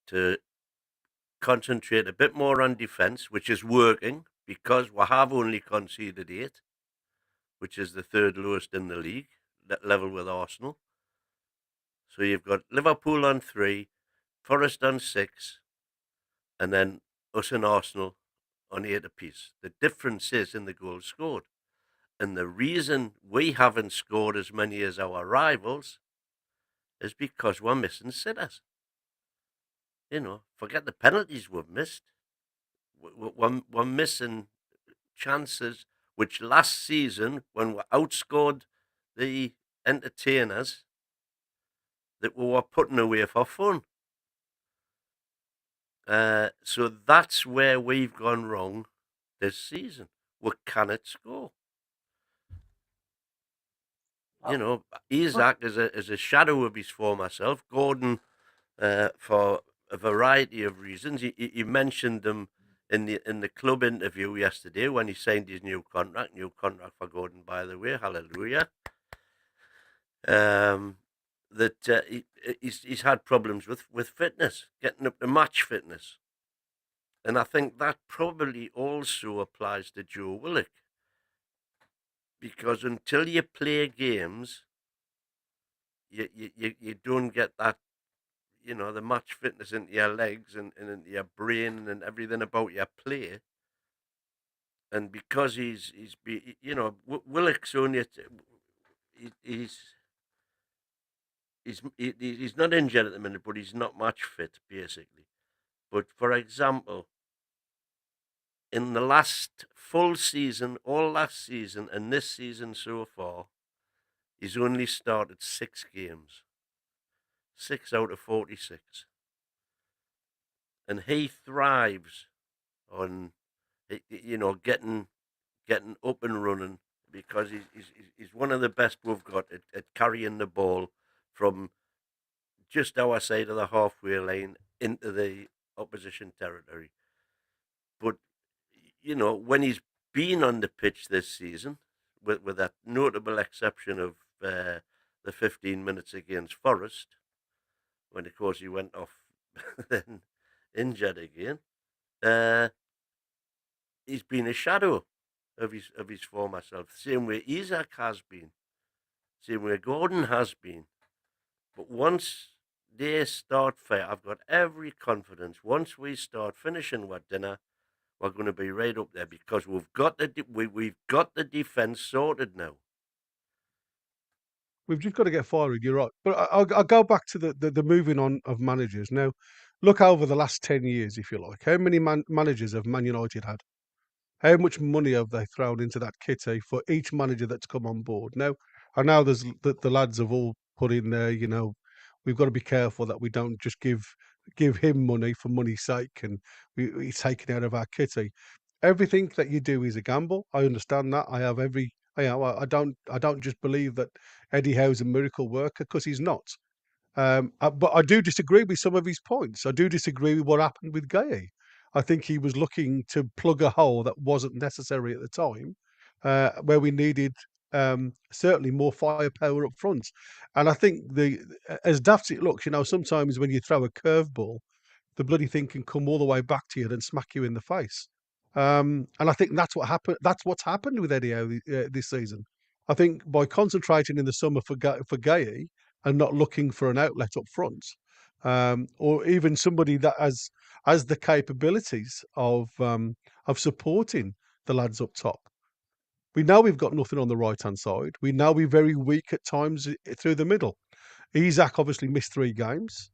to concentrate a bit more on defence, which is working, because we have only conceded 8, which is the 3rd lowest in the league, level with Arsenal. So you've got Liverpool on 3, Forest on 6, and then us and Arsenal on 8 apiece. The difference is in the goals scored. And the reason we haven't scored as many as our rivals is because we're missing sitters. You know, forget the penalties we've missed. We're missing chances, which last season, when we outscored the entertainers, that we were putting away for fun. So that's where we've gone wrong this season. We cannot score. You know, Isaac is a shadow of his former self. Gordon, for a variety of reasons, he mentioned them in the club interview yesterday when he signed his new contract. New contract for Gordon, by the way. Hallelujah. He's had problems with fitness, getting up to match fitness. And I think that probably also applies to Joe Willock. Because until you play games, you don't get that, you know, the match fitness into your legs and into your brain and everything about your play. And because he's you know, Willock's only, he's not injured at the minute, but he's not match fit, basically. But for example, in the last full season, all last season, and this season so far, he's only started 6 games. 6 out of 46. And he thrives on, you know, getting up and running, because he's one of the best we've got at carrying the ball from just our side of the halfway line into the opposition territory. But, you know, when he's been on the pitch this season, with that notable exception of the 15 minutes against Forest, when, of course, he went off then injured again, he's been a shadow of his former self. Same way Isaac has been, same way Gordon has been. But once they start fair, I've got every confidence. Once we start finishing with dinner, we're going to be right up there, because we've got the defense sorted now. We've just got to get forward. You're right, but I'll go back to the moving on of managers now. Look over the last 10 years, if you like. How many managers have Man United had? How much money have they thrown into that kitty for each manager that's come on board? Now, I know there's the lads have all put in there, you know, we've got to be careful that we don't just give him money for money's sake, and he's taken out of our kitty. Everything that you do is a gamble. I understand that. I have every, you know, I don't just believe that Eddie Howe's a miracle worker, because he's not. But I do disagree with some of his points. I do disagree with what happened with Gay. I think he was looking to plug a hole that wasn't necessary at the time, where we needed certainly more firepower up front. And I think as daft as it looks, you know, sometimes when you throw a curveball, the bloody thing can come all the way back to you and smack you in the face. And I think that's what happened. That's what's happened with Eddie Howe this season. I think by concentrating in the summer for Gay and not looking for an outlet up front, or even somebody that has the capabilities of supporting the lads up top. We know we've got nothing on the right hand side. We know we're very weak at times through the middle. Isaac obviously missed 3 games,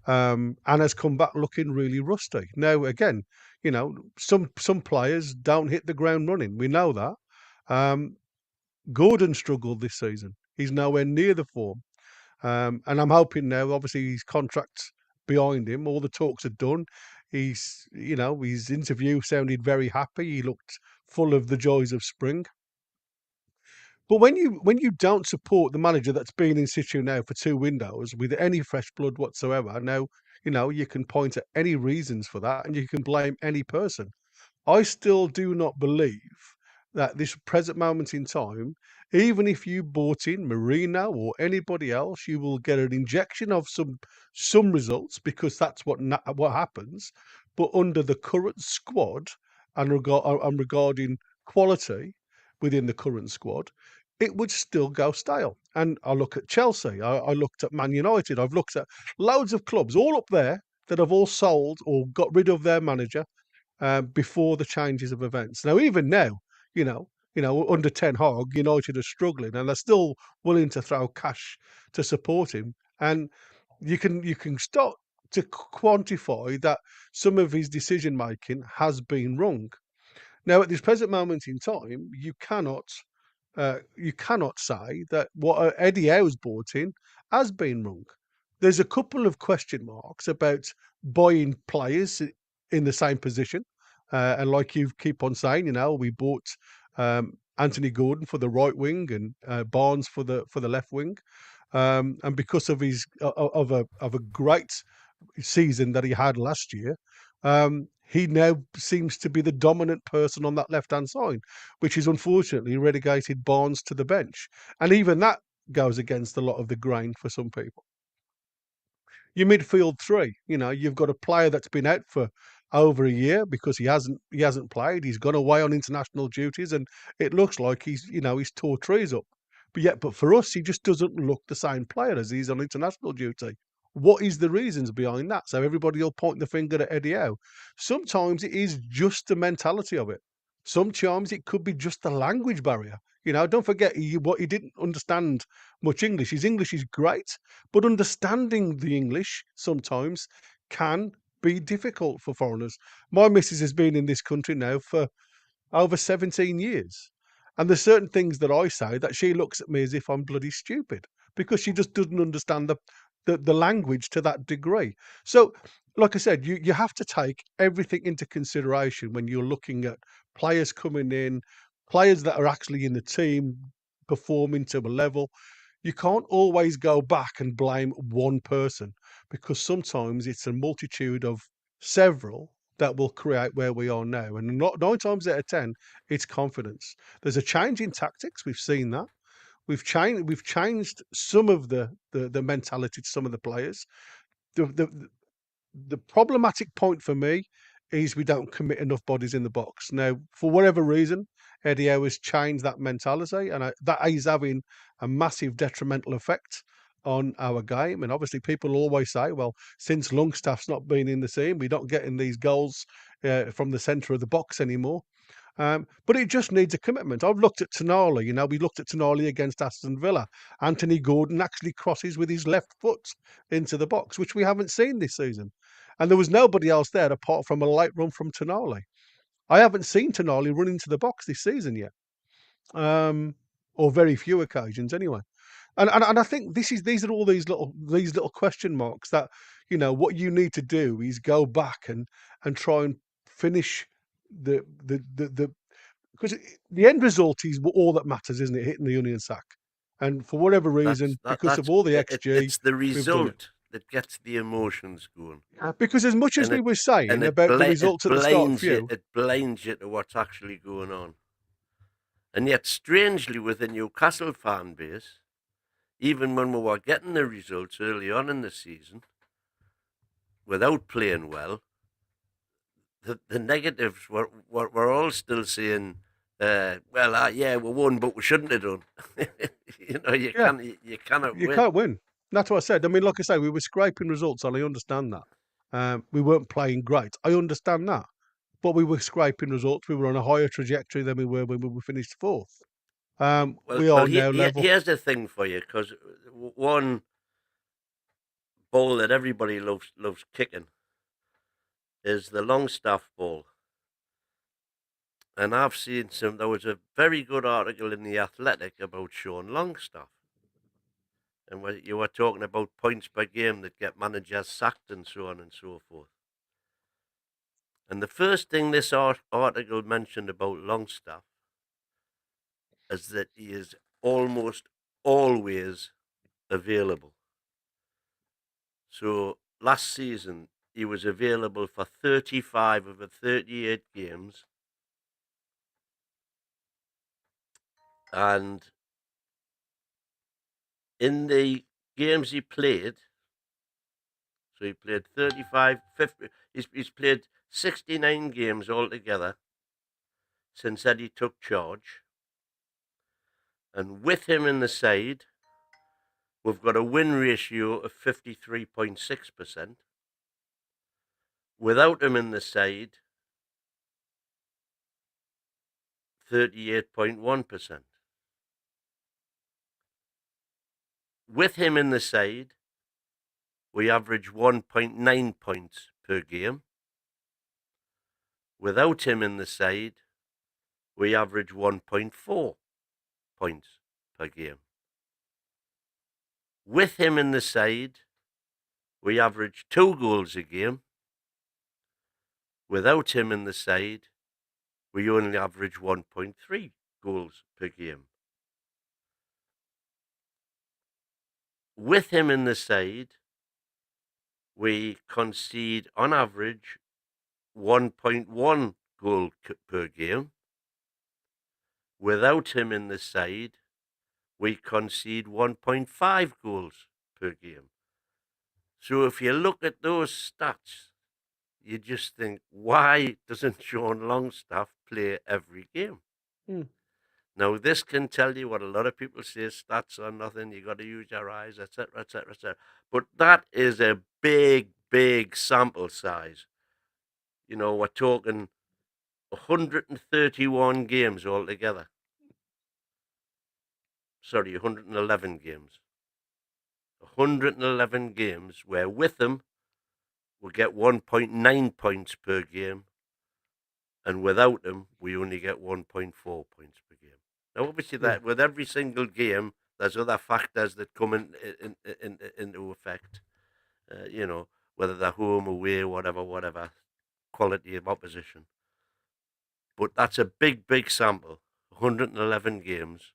and has come back looking really rusty. Now, again, you know, some players don't hit the ground running. We know that. Gordon struggled this season. He's nowhere near the form. And I'm hoping now, obviously, his contract's behind him. All the talks are done. He's, you know, his interview sounded very happy. He looked full of the joys of spring. But when you don't support the manager that's been in situ now for 2 windows with any fresh blood whatsoever, now, you know, you can point at any reasons for that, and you can blame any person. I still do not believe that this present moment in time, even if you bought in Marino or anybody else, you will get an injection of some results, because that's what happens. But under the current squad, and regarding quality within the current squad, it would still go stale. And I look at Chelsea, I looked at Man United, I've looked at loads of clubs all up there that have all sold or got rid of their manager before the changes of events. Now, even now, you know, under Ten Hag, United are struggling, and they're still willing to throw cash to support him. And you can start to quantify that some of his decision making has been wrong. Now, at this present moment in time, you cannot say that what Eddie Howe's brought in has been wrong. There's a couple of question marks about buying players in the same position, and like you keep on saying, we bought Anthony Gordon for the right wing and Barnes for the left wing, and because of his of a great season that he had last year, he now seems to be the dominant person on that left-hand side, which is unfortunately relegated Barnes to the bench. And even that goes against a lot of the grain for some people. Your midfield three, you've got a player that's been out for over a year because he hasn't played. He's gone away on international duties, and it looks like he's tore trees up. But for us, he just doesn't look the same player as he's on international duty. What is the reasons behind that? So everybody will point the finger at Eddie Howe. Sometimes it is just the mentality of it. Sometimes it could be just the language barrier. Don't forget what he didn't understand much English. His English is great, but understanding the English sometimes can be difficult for foreigners. My missus has been in this country now for over 17 years. And there's certain things that I say that she looks at me as if I'm bloody stupid because she just doesn't understand the language to that degree. So, like I said, you have to take everything into consideration when you're looking at players coming in, players that are actually in the team performing to a level. You can't always go back and blame one person because sometimes it's a multitude of several that will create where we are now. And not 9 times out of 10, it's confidence. There's a change in tactics. We've seen that. We've changed some of the mentality to some of the players. The problematic point for me is we don't commit enough bodies in the box. Now, for whatever reason, Eddie Howe has changed that mentality, and that is having a massive detrimental effect on our game. And obviously, people always say, well, since Longstaff's not been in the team, we're not getting these goals from the centre of the box anymore. But it just needs a commitment. I've looked at Tonali. We looked at Tonali against Aston Villa. Anthony Gordon actually crosses with his left foot into the box, which we haven't seen this season. And there was nobody else there apart from a late run from Tonali. I haven't seen Tonali run into the box this season yet, or very few occasions anyway. And I think these are all these little question marks that what you need to do is go back and try and finish the because the end result is all that matters, isn't it? Hitting the union sack, and for whatever reason, because of all the XG, it's the we've done it. result that gets the emotions going. Because as much as we were saying about the results at the start of it blinds you to what's actually going on. And yet, strangely, with the Newcastle fan base, even when we were getting the results early on in the season, without playing well, the negatives were all still saying, yeah, we won, but we shouldn't have done. You can't win. That's what I said. I mean, like I say, we were scraping results, and I understand that. We weren't playing great. I understand that. But we were scraping results. We were on a higher trajectory than we were when we finished fourth. We are now level. Here's the thing for you, because one ball that everybody loves kicking is the Longstaff ball. And I've seen there was a very good article in The Athletic about Sean Longstaff. And where you were talking about points per game that get managers sacked and so on and so forth. And the first thing this article mentioned about Longstaff is that he is almost always available. So last season, he was available for 35 of the 38 games. And in the games he played, so he played 35, 50, he's played 69 games altogether since Eddie took charge. And with him in the side, we've got a win ratio of 53.6%. Without him in the side, 38.1%. With him in the side, we average 1.9 points per game. Without him in the side, we average 1.4 points per game. With him in the side, we average 2 goals a game. Without him in the side, we only average 1.3 goals per game. With him in the side, we concede on average 1.1 goal per game. Without him in the side, we concede 1.5 goals per game. So if you look at those stats, you just think, why doesn't Sean Longstaff play every game? Now, this can tell you what a lot of people say, stats are nothing, you got to use your eyes, etc., etc., etc. But that is a big, big sample size. You know, we're talking 131 games altogether. Sorry, 111 games. 111 games where with them, we get 1.9 points per game, and without them, we only get 1.4 points per game. Now, obviously, that with every single game, there's other factors that come into effect. You know, whether they're home, away, whatever, quality of opposition. But that's a big, big sample. 111 games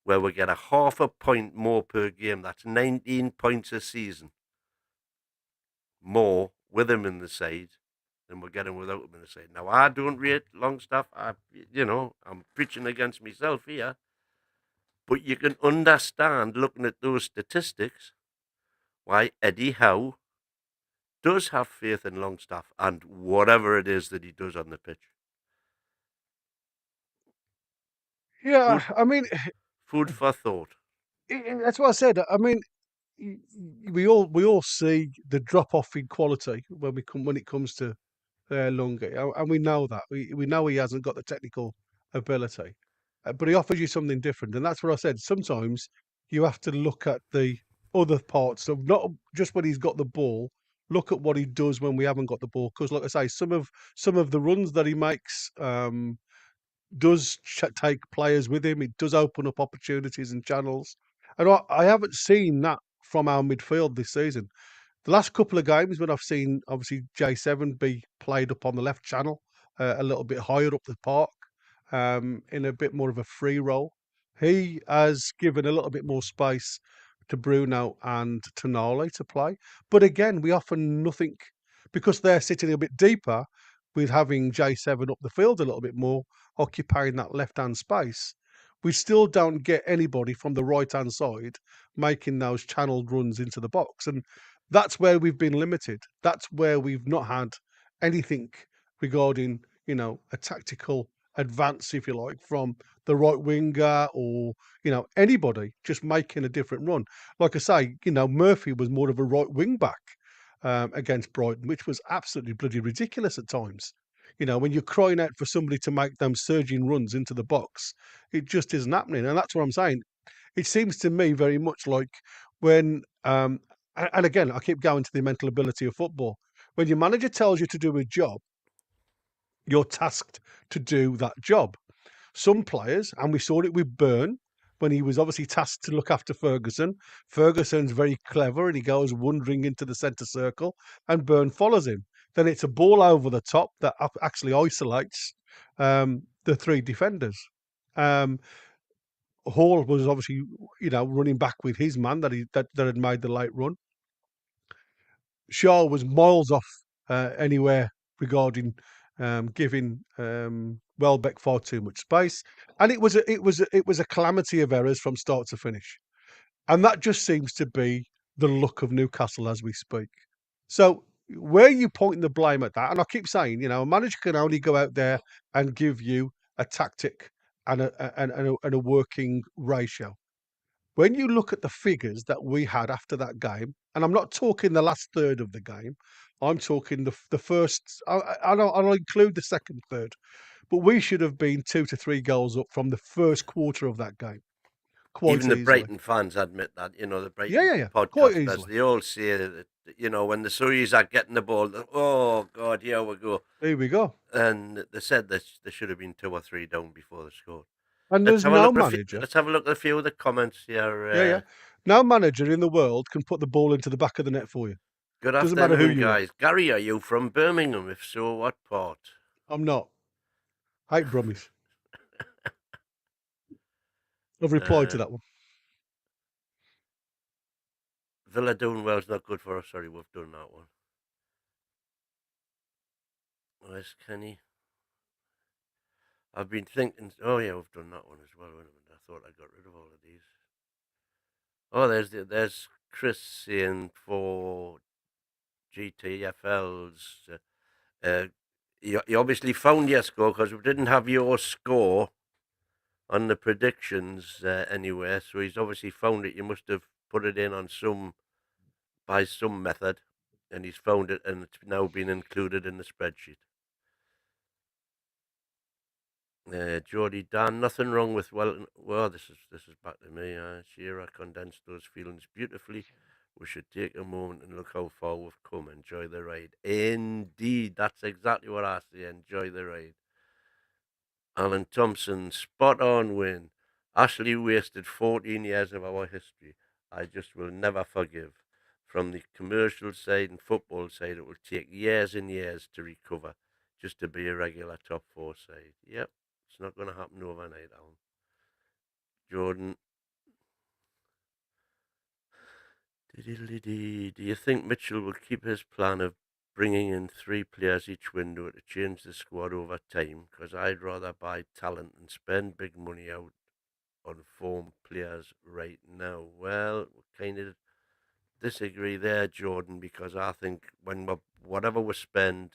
where we get a half a point more per game. That's 19 points a season more with him in the side than we're getting without him in the side. Now, I don't rate Longstaff. I'm preaching against myself here. But you can understand, looking at those statistics, why Eddie Howe does have faith in Longstaff and whatever it is that he does on the pitch. Yeah, I mean, Food for thought. that's what I said. I mean, we all see the drop off in quality when it comes to Lungi, and we know that we know he hasn't got the technical ability, but he offers you something different, and that's what I said. Sometimes you have to look at the other parts of not just when he's got the ball. Look at what he does when we haven't got the ball, because, like I say, some of the runs that he makes does take players with him. It does open up opportunities and channels, and I haven't seen that from our midfield this season. The last couple of games when I've seen obviously J7 be played up on the left channel, a little bit higher up the park, in a bit more of a free role, he has given a little bit more space to Bruno and Tonali to play. But again, we offer nothing because they're sitting a bit deeper with having J7 up the field a little bit more, occupying that left-hand space. We still don't get anybody from the right-hand side making those channeled runs into the box. And that's where we've been limited. That's where we've not had anything regarding, a tactical advance, if you like, from the right winger or, anybody just making a different run. Like I say, Murphy was more of a right wing back against Brighton, which was absolutely bloody ridiculous at times. When you're crying out for somebody to make them surging runs into the box, it just isn't happening. And that's what I'm saying. It seems to me very much like when, and again, I keep going to the mental ability of football. When your manager tells you to do a job, you're tasked to do that job. Some players, and we saw it with Byrne, when he was obviously tasked to look after Ferguson. Ferguson's very clever and he goes wandering into the centre circle and Byrne follows him. Then it's a ball over the top that actually isolates the 3 defenders. Hall was obviously, running back with his man that had made the late run. Shaw was miles off anywhere regarding giving Welbeck far too much space, and it was a calamity of errors from start to finish, and that just seems to be the luck of Newcastle as we speak. So where you pointing the blame at that, and I keep saying, a manager can only go out there and give you a tactic and a working ratio. when you look at the figures that we had after that game, and I'm not talking the last third of the game, I'm talking the first. I'll include the second third, but we should have been 2 to 3 goals up from the first quarter of that game, quite Even the easily. Brighton fans admit that. The Yeah, Brighton yeah, yeah, quite podcasters, easily. they all say that, when the Surreys are getting the ball, oh, God, here we go. Here we go. And they said that there should have been 2 or 3 down before they scored. And Let's there's have a no look at a few, manager. let's have a look at a few of the comments here. Yeah, yeah. No manager in the world can put the ball into the back of the net for you. Good Doesn't matter who afternoon, you are. guys. Gary, are you from Birmingham? If so, what part? I'm not. Hate Brummies. I've replied to that one. Villa doing well's not good for us. Sorry, we've done that one. Where's Kenny? I've been thinking. Oh yeah, we've done that one as well. Wait a minute, I thought I got rid of all of these. Oh, there's Chris saying for GTFLs. You obviously found your score because we didn't have your score on the predictions anywhere. So he's obviously found it. You must have put it in on by some method, and he's found it, and it's now been included in the spreadsheet. Geordie Dan, nothing wrong with well, this is back to me. Shearer condensed those feelings beautifully. We should take a moment and look how far we've come. Enjoy the ride. Indeed, that's exactly what I say. Enjoy the ride. Alan Thompson, spot on win. Ashley wasted 14 years of our history. I just will never forgive. From the commercial side and football side, it will take years and years to recover just to be a regular top 4 side. Yep. It's not going to happen overnight, Alan. Jordan. Do you think Mitchell will keep his plan of bringing in 3 players each window to change the squad over time? Because I'd rather buy talent and spend big money out on form players right now. Well, we kind of disagree there, Jordan, because I think whatever we spend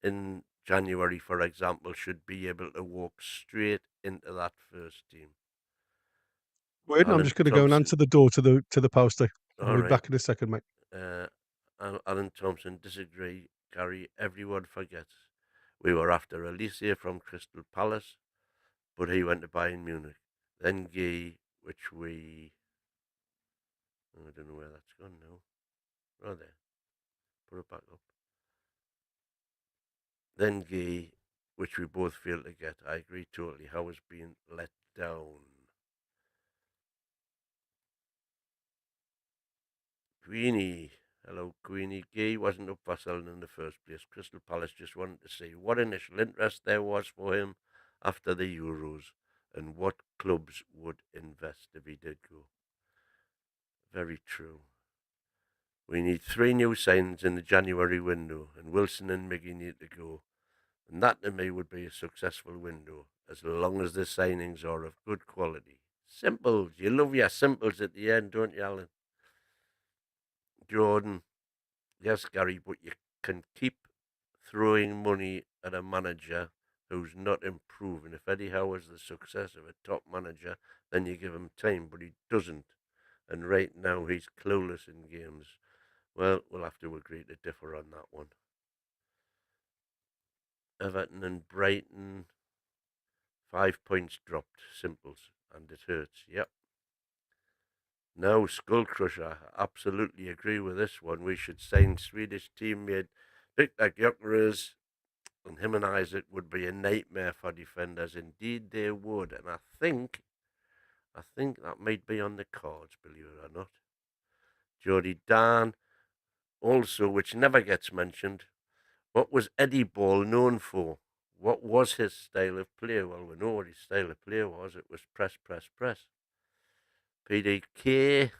in January, for example, should be able to walk straight into that first team. Wait, I'm just going to go and answer the door to the poster. I'll be back in a second, mate. Alan Thompson, disagree. Gary, everyone forgets. We were after Alicia from Crystal Palace, but he went to Bayern Munich. Then Guy, which I don't know where that's gone now. Oh, there. Put it back up. Then Guy, which we both failed to get. I agree totally. How has been let down. Queenie. Hello, Queenie. Guy wasn't up for selling in the first place. Crystal Palace just wanted to see what initial interest there was for him after the Euros and what clubs would invest if he did go. Very true. We need 3 new signings in the January window, and Wilson and Miggy need to go. And that to me would be a successful window, as long as the signings are of good quality. Simples. You love your simples at the end, don't you, Alan? Jordan. Yes, Gary, but you can keep throwing money at a manager who's not improving. If Eddie Howe is the success of a top manager, then you give him time, but he doesn't. And right now, he's clueless in games. Well, we'll have to agree to differ on that one. Everton and Brighton, 5 points dropped. Simples, and it hurts. Yep. No, Skull Crusher. Absolutely agree with this one. We should sign Swedish teammate Victor Gyökeres, and him and Isaac would be a nightmare for defenders. Indeed, they would. And I think that might be on the cards, believe it or not. Jody Dan, also, which never gets mentioned. What was Eddie Ball known for? What was his style of play? Well, we know what his style of play was. It was press, press, press. PDK.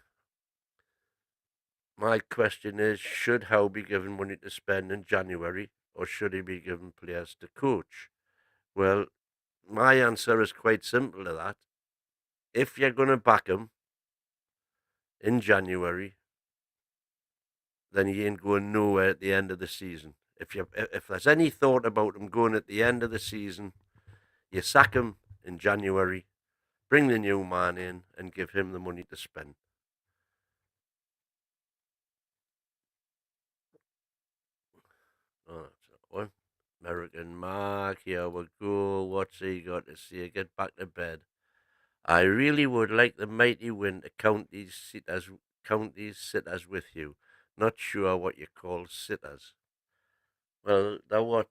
My question is, should Howe be given money to spend in January, or should he be given players to coach? Well, my answer is quite simple to that. If you're going to back him in January, then he ain't going nowhere at the end of the season. If there's any thought about him going at the end of the season, you sack him in January, bring the new man in and give him the money to spend. Oh, that's that one. American Mark, here we go. What's he got to say? Get back to bed. I really would like the mighty win to counties sitters with you. Not sure what you call sitters. Well, that what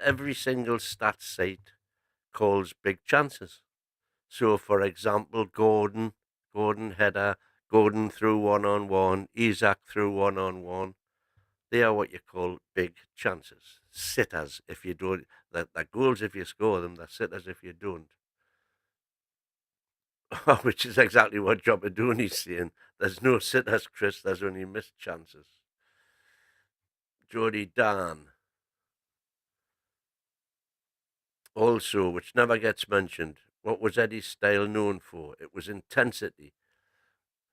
every single stat site calls big chances. So, for example, Gordon header, Gordon through 1-on-1, Isaac through 1-on-1. They are what you call big chances. Sitters if you don't. They're goals if you score them. They're sitters if you don't. Which is exactly what Jobaduni's saying. There's no sitters, Chris. There's only missed chances. Jody Dan. Also, which never gets mentioned, what was Eddie's style known for? It was intensity.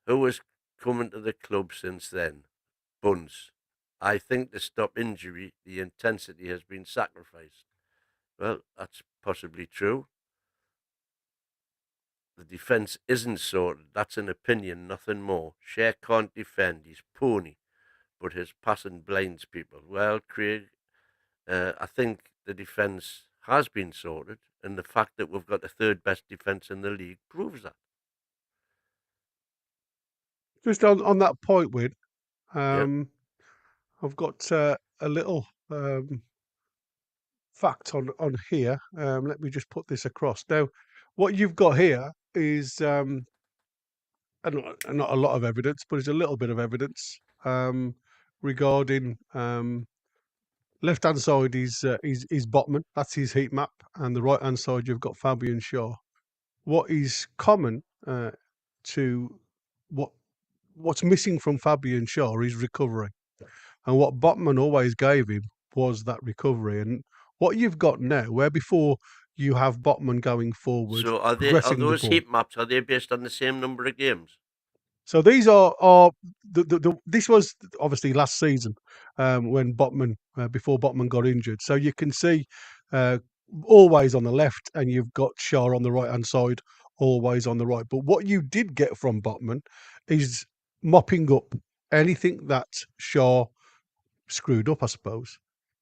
Who has come into the club since then? Buns. I think to stop injury, the intensity has been sacrificed. Well, that's possibly true. The defence isn't sorted. That's an opinion, nothing more. Shea can't defend. He's pony, but his passing blinds people. Well, Craig, I think the defence has been sorted, and the fact that we've got the third best defence in the league proves that. Just on that point, Wid, Yep. I've got a little fact on here. Let me just put this across. Now, what you've got here is not a lot of evidence, but it's a little bit of evidence regarding left-hand side is Botman. That's his heat map, and the right-hand side you've got Fabian Shaw. What is common to what's missing from Fabian Shaw is recovery, and what Botman always gave him was that recovery. And what you've got now, where before you have Botman going forward, So are progressing the those ball. heat maps? Are they based on the same number of games? So these are this was obviously last season when Botman before Botman got injured. So you can see always on the left, and you've got Shaw on the right hand side, always on the right. But what you did get from Botman is mopping up anything that Shaw screwed up, I suppose.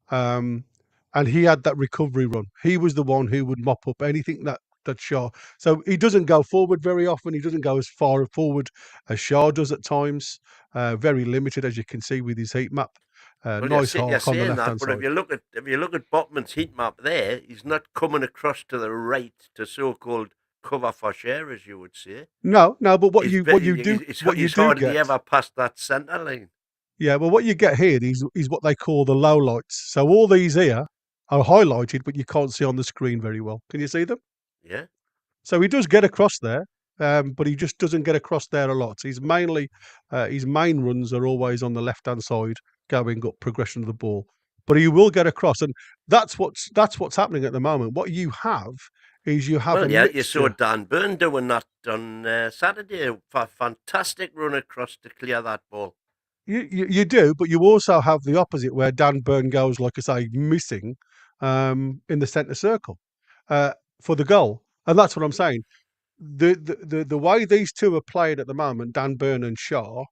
And he had that recovery run. He was the one who would mop up anything that Shaw. So he doesn't go forward very often. He doesn't go as far forward as Shaw does at times. Very limited, as you can see with his heat map. Well, Nice you're arc on the saying left that, hand but side. if you look at Botman's heat map there, he's not coming across to the right to so-called cover for share, as you would say. No, but what you He's do hardly get ever past that centre line. Yeah, well, what you get here is what they call the low lights. So all these here are highlighted, but you can't see on the screen very well. Can you see them? Yeah. So he does get across there, but he just doesn't get across there a lot. He's mainly his main runs are always on the left hand side, going up progression of the ball. But he will get across, and that's what's happening at the moment. What you have is you have Well, a yeah, you saw mixture. Dan Burn doing that on Saturday. A fantastic run across to clear that ball. You do, but you also have the opposite, where Dan Burn goes, like I say, missing in the centre circle for the goal, and that's what I'm saying. The way these two are played at the moment, Dan Burn and Shaw,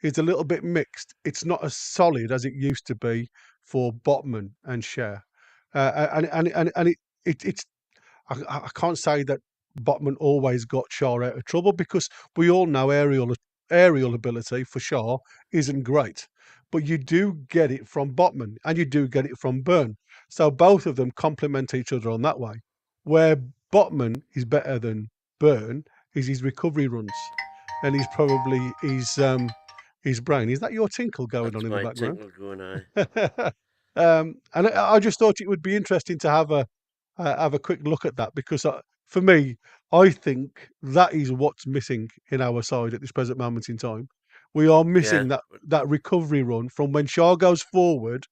is a little bit mixed. It's not as solid as it used to be for Botman and Shaw, and it's I can't say that Botman always got Shaw out of trouble, because we all know aerial ability for Shaw isn't great, but you do get it from Botman and you do get it from Burn. So both of them complement each other on that way. Where Botman is better than Burn is his recovery runs, and he's probably his brain. Is that your tinkle going That's on in the my background? tinkle going on. And I just thought it would be interesting to have a quick look at that, because for me, I think that is what's missing in our side at this present moment in time. We are missing Yeah. that recovery run from when Shaw goes forward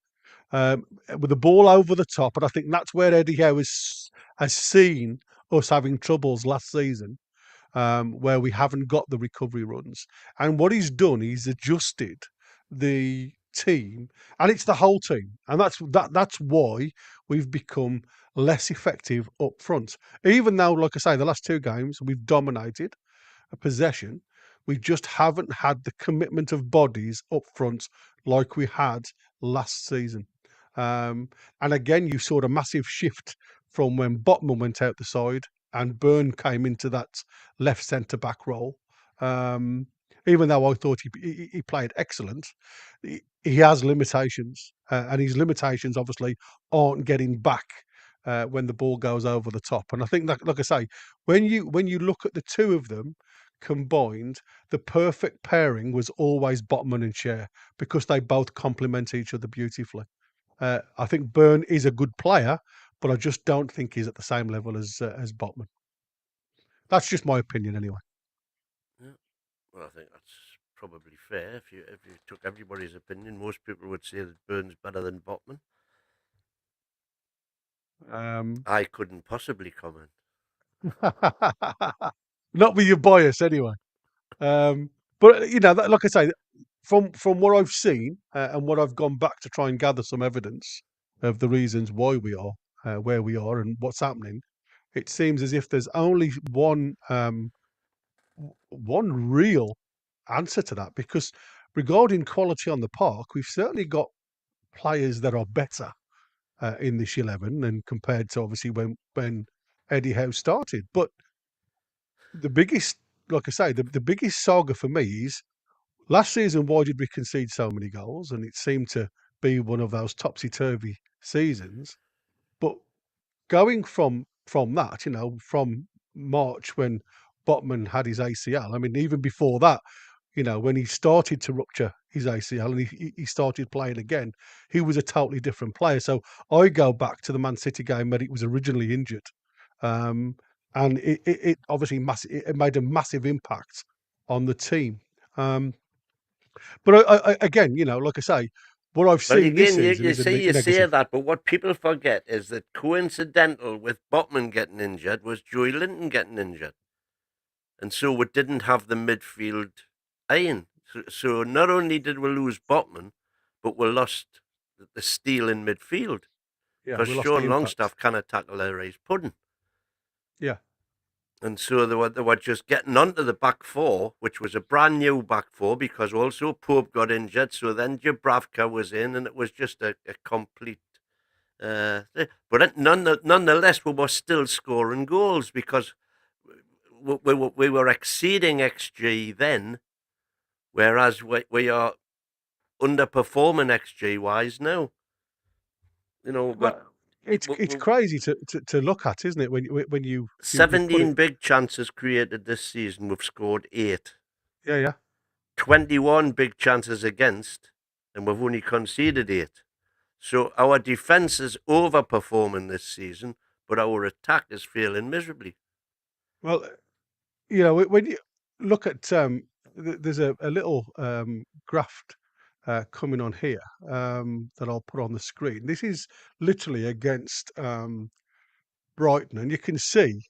with the ball over the top, and I think that's where Eddie Howe has seen us having troubles last season, where we haven't got the recovery runs. And what he's done, he's adjusted the team, and it's the whole team, and that's why we've become less effective up front. Even though, like I say, the last 2 games we've dominated a possession, we just haven't had the commitment of bodies up front like we had last season. And again, you saw a massive shift from when Botman went out the side and Byrne came into that left centre back role. Even though I thought he played excellent, he has limitations, and his limitations obviously aren't getting back when the ball goes over the top. And I think that, like I say, when you look at the 2 of them combined, the perfect pairing was always Botman and Cher, because they both complement each other beautifully. I think Byrne is a good player, but I just don't think he's at the same level as Botman. That's just my opinion, anyway. Yeah. Well, I think that's probably fair. If you took everybody's opinion, most people would say that Byrne's better than Botman. I couldn't possibly comment. Not with your bias, anyway. But you know, like I say, from what I've seen and what I've gone back to try and gather some evidence of the reasons why we are where we are and what's happening, it seems as if there's only one real answer to that. Because regarding quality on the park, we've certainly got players that are better in this 11 than compared to obviously when Eddie Howe started. But the biggest, like I say, the biggest saga for me is last season. Why did we concede so many goals? And it seemed to be one of those topsy-turvy seasons. But going from that, you know, from March when Botman had his ACL, I mean, even before that, you know, when he started to rupture his ACL and he started playing again, he was a totally different player. So I go back to the Man City game where he was originally injured. And it obviously it made a massive impact on the team. But I again, you know, like I say, what I've Well, seen this again, season you is a say negative. that, but what people forget is that coincidental with Botman getting injured was Joey Linton getting injured. And so we didn't have the midfield iron. So not only did we lose Botman, but we lost the steel in midfield. Yeah, Because we lost the Sean impact. Longstaff cannot tackle a rice pudding. Yeah. And so they were just getting onto the back 4, which was a brand new back 4, because also Pope got injured. So then Dubravka was in, and it was just a complete. But nonetheless, we were still scoring goals because we were exceeding XG then, whereas we are underperforming XG wise now. You know, we've got It's crazy to look at, isn't it? When you put 17 it, big chances created this season, we've scored 8. yeah. 21 big chances against, and we've only conceded 8. So our defence is overperforming this season, but our attack is failing miserably. Well, you know, when you look at there's a little graph coming on here that I'll put on the screen. This is literally against Brighton, and you can see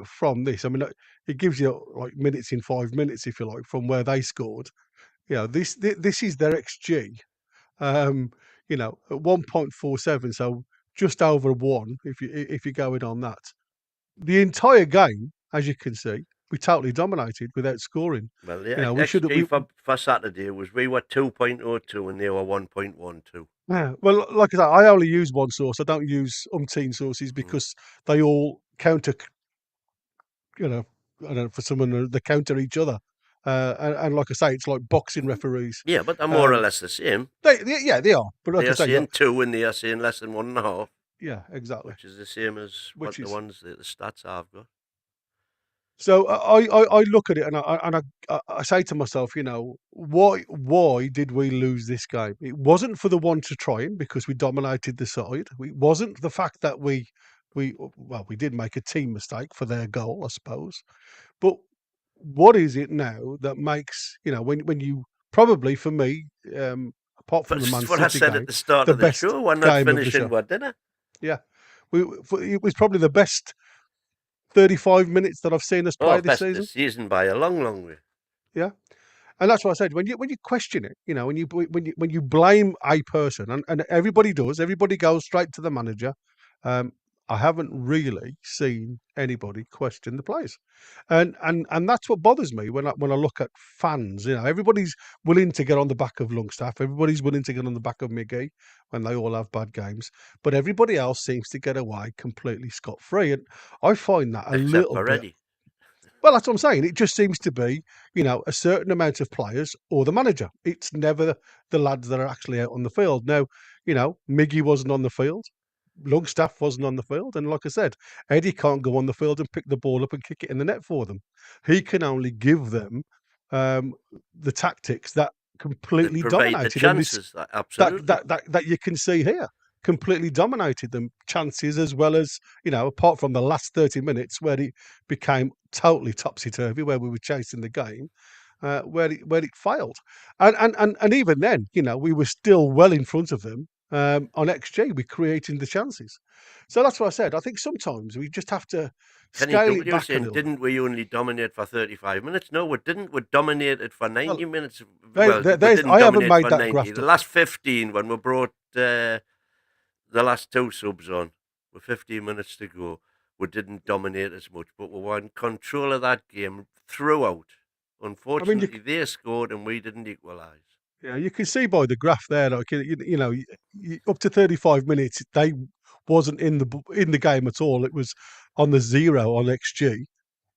from this. I mean, it gives you like minutes in 5 minutes, if you like, from where they scored. You know, this is their XG. You know, at 1.47, so just over 1 if you're going on that. The entire game, as you can see, we totally dominated without scoring. Well, the You know, we should XG for Saturday was we were 2.02 and they were 1.12. yeah. Well, like I say, I only use one source. I don't use umpteen sources because they all counter. You know, I don't know, for someone they counter each other. And like I say, it's like boxing referees. Yeah, but they're more or less the same. They are. But like They I are say, saying 2 and they are saying less than 1.5. yeah, exactly. Which is the same as what the ones the stats I've got. So I look at it and I say to myself, you know, why did we lose this game? It wasn't for the one to try in because we dominated the side. It wasn't the fact that we did make a team mistake for their goal, I suppose. But what is it now that makes, you know, when you probably for me, apart from But the Man it's what I City said game, at the start the of the best show. We're not game of the finishing show. what dinner. Yeah, it was probably the best 35 minutes that I've seen us play this best season. this season by a long, long way. Yeah. And that's what I said. When you question it, when you blame a person, and everybody does, everybody goes straight to the manager. I haven't really seen anybody question the players, and that's what bothers me when I look at fans. Everybody's willing to get on the back of Longstaff. Everybody's willing to get on the back of Miggy when they all have bad games, but everybody else seems to get away completely scot free, and I find that a Except little for bit. Eddie. Well, that's what I'm saying. It just seems to be, a certain amount of players or the manager. It's never the lads that are actually out on the field. Now, Miggy wasn't on the field. Longstaff wasn't on the field. And like I said, Eddie can't go on the field and pick the ball up and kick it in the net for them. He can only give them the tactics that That completely provide the dominated. And this chances. that Absolutely. that you can see here completely dominated them chances, as well as apart from the last 30 minutes where it became totally topsy-turvy, where we were chasing the game, where it failed. And even then, we were still well in front of them on XG. We creating the chances. So that's what I said. I think sometimes we just have to Kenny, scale don't it you were back a saying, little bit. didn't we only dominate for 35 minutes? No, we didn't. We dominated for 90 Well, minutes. Well, we didn't I haven't dominate made for that 90. graft The up. last 15, when we brought the last two subs on, with 15 minutes to go, we didn't dominate as much, but we were in control of that game throughout. I mean, Unfortunately, they scored and we didn't equalise. yeah, you can see by the graph there, like up to 35 minutes, they wasn't in the game at all. It was on the zero on XG,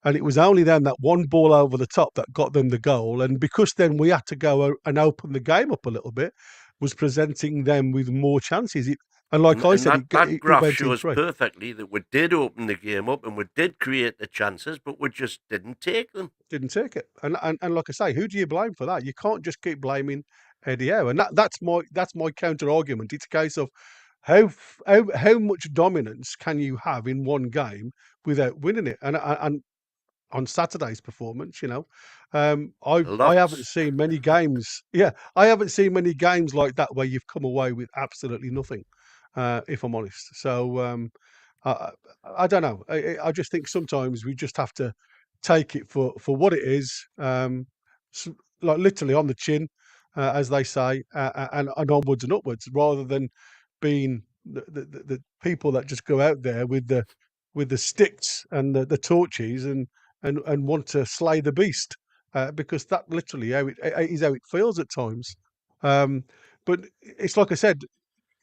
and it was only then that one ball over the top that got them the goal. And because then we had to go and open the game up a little bit, was presenting them with more chances. And like I And said, that it graph went in shows three. perfectly that we did open the game up and we did create the chances, but we just didn't take them. Didn't take it. And like I say, who do you blame for that? You can't just keep blaming Eddie Howe. And that's my counter argument. It's a case of how much dominance can you have in one game without winning it? And on Saturday's performance, I haven't Lots. seen many games. Yeah, I haven't seen many games like that where you've come away with absolutely nothing. If I'm honest, so I, I don't know. I just think sometimes we just have to take it for what it is, like literally on the chin, as they say, and onwards and upwards, rather than being the people that just go out there with the sticks and the torches and want to slay the beast, because that literally is how it feels at times. But it's like I said,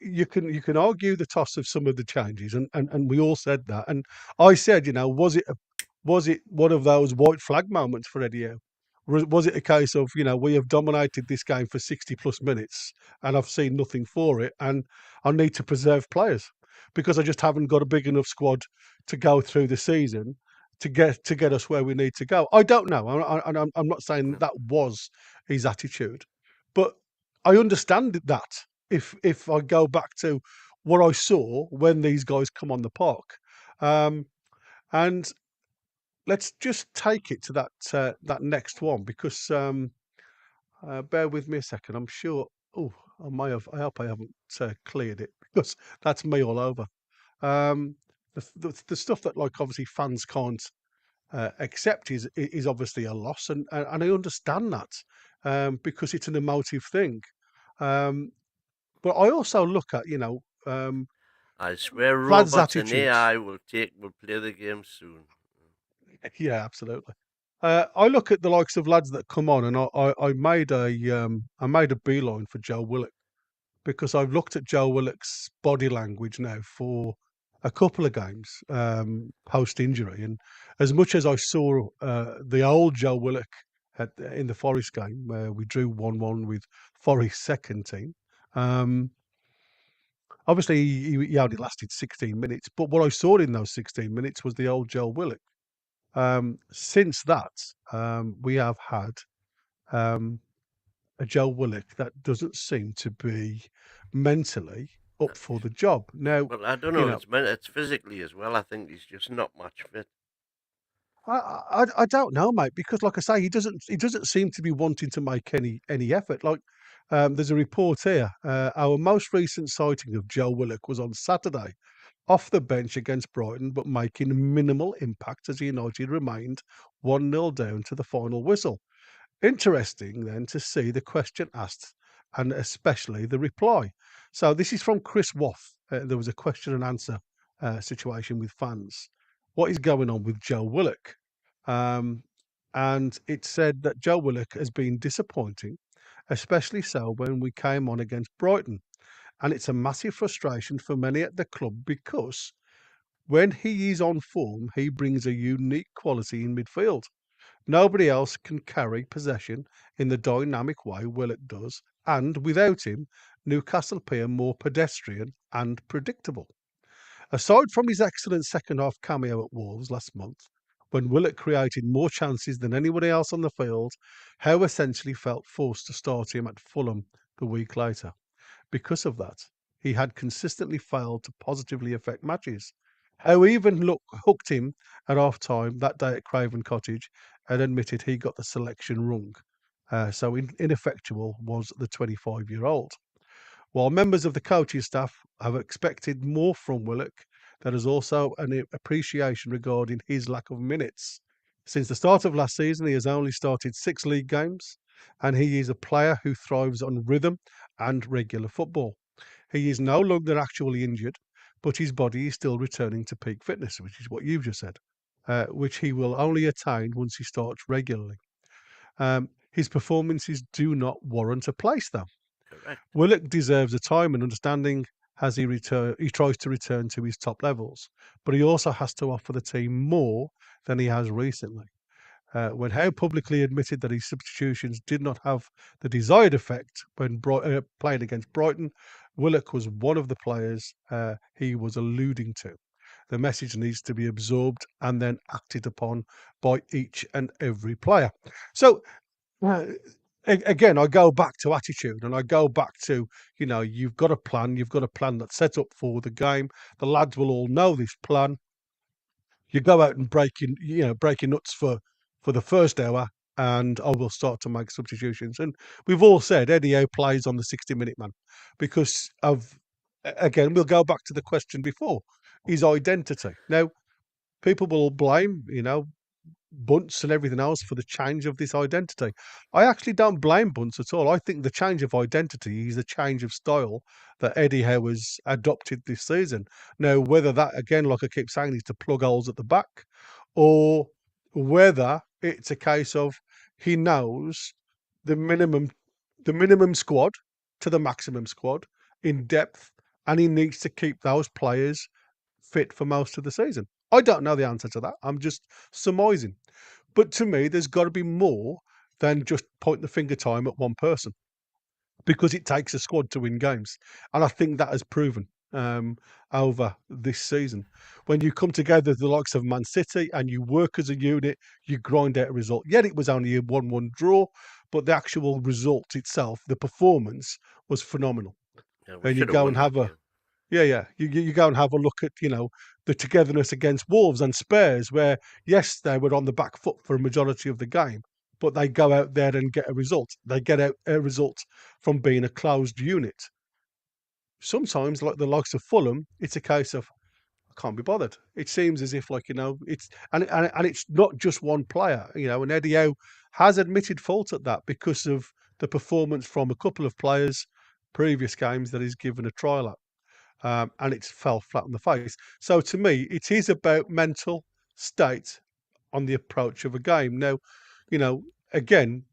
you can argue the toss of some of the changes, and we all said that. And I said, was it one of those white flag moments for Eddie Howe? Was it a case of, we have dominated this game for 60 plus minutes and I've seen nothing for it, and I need to preserve players because I just haven't got a big enough squad to go through the season to get us where we need to go? I don't know. I'm not saying that was his attitude, but I understand that if I go back to what I saw when these guys come on the park. And let's just take it to that next one, because bear with me a second. I'm sure. Oh, I may have. I hope I haven't cleared it, because that's me all over. The stuff that, like, obviously fans can't accept is obviously a loss, and I understand that, because it's an emotive thing. But I also look at I swear lads' robots and attitudes. AI will play the game soon. Yeah, absolutely. I look at the likes of lads that come on, and I made a beeline for Joe Willock, because I've looked at Joe Willock's body language now for a couple of games post injury, and as much as I saw the old Joe Willock in the Forest game where we drew 1-1 with Forest's second team. Obviously, he only lasted 16 minutes, but what I saw in those 16 minutes was the old Joe Willock. Since that, we have had a Joe Willock that doesn't seem to be mentally up for the job. Now, Well, I don't you know. know, It's physically as well. I think he's just not much fit. I don't know, mate, because like I say, he doesn't seem to be wanting to make any effort. Like, there's a report here. Our most recent sighting of Joe Willock was on Saturday, off the bench against Brighton, but making minimal impact as United remained 1-0 down to the final whistle. Interesting then to see the question asked and especially the reply. So this is from Chris Waff. There was a question and answer situation with fans. What is going on with Joe Willock? And it said that Joe Willock has been disappointing, especially so when we came on against Brighton. And it's a massive frustration for many at the club because when he is on form, he brings a unique quality in midfield. Nobody else can carry possession in the dynamic way Willock does, and without him, Newcastle appear more pedestrian and predictable. Aside from his excellent second half cameo at Wolves last month, when Willock created more chances than anybody else on the field, Howe essentially felt forced to start him at Fulham the week later. Because of that, he had consistently failed to positively affect matches. Howe even hooked him at half time that day at Craven Cottage and admitted he got the selection wrong. So ineffectual was the 25-year-old. While members of the coaching staff have expected more from Willock, there is also an appreciation regarding his lack of minutes. Since the start of last season, he has only started 6 league games, and he is a player who thrives on rhythm and regular football. He is no longer actually injured, but his body is still returning to peak fitness, which is what you've just said, which he will only attain once he starts regularly. His performances do not warrant a place, though. Correct. Willock deserves the time and understanding as he tries to return to his top levels, but he also has to offer the team more than he has recently. When Howe publicly admitted that his substitutions did not have the desired effect when playing against Brighton, Willock was one of the players he was alluding to. The message needs to be absorbed and then acted upon by each and every player. So, again, I go back to attitude and I go back to, you've got a plan. You've got a plan that's set up for the game. The lads will all know this plan. You go out and break your nuts for the first hour, and I will start to make substitutions. And we've all said Eddie Howe plays on the 60-minute man because of, again, we'll go back to the question before, his identity. Now, people will blame, Bunce and everything else for the change of this identity. I actually don't blame Bunce at all. I think the change of identity is a change of style that Eddie Howe has adopted this season. Now, whether that, again, like I keep saying, is to plug holes at the back, or whether it's a case of he knows the minimum squad to the maximum squad in depth, and he needs to keep those players fit for most of the season. I don't know the answer to that. I'm just surmising. But to me, there's got to be more than just point the finger time at one person, because it takes a squad to win games. And I think that has proven over this season. When you come together, the likes of Man City, and you work as a unit, you grind out a result. Yet it was only a 1-1 draw, but the actual result itself, the performance, was phenomenal. Yeah, And you go and have a you go and have a look at, the togetherness against Wolves and Spurs, where, yes, they were on the back foot for a majority of the game, but they go out there and get a result. They get out a result from being a closed unit. Sometimes, like the likes of Fulham, it's a case of, I can't be bothered. It seems as if, it's and it's not just one player, and Eddie Howe has admitted fault at that because of the performance from a couple of players previous games that he's given a trial at. And it's fell flat on the face. So to me, it is about mental state on the approach of a game. Now, again,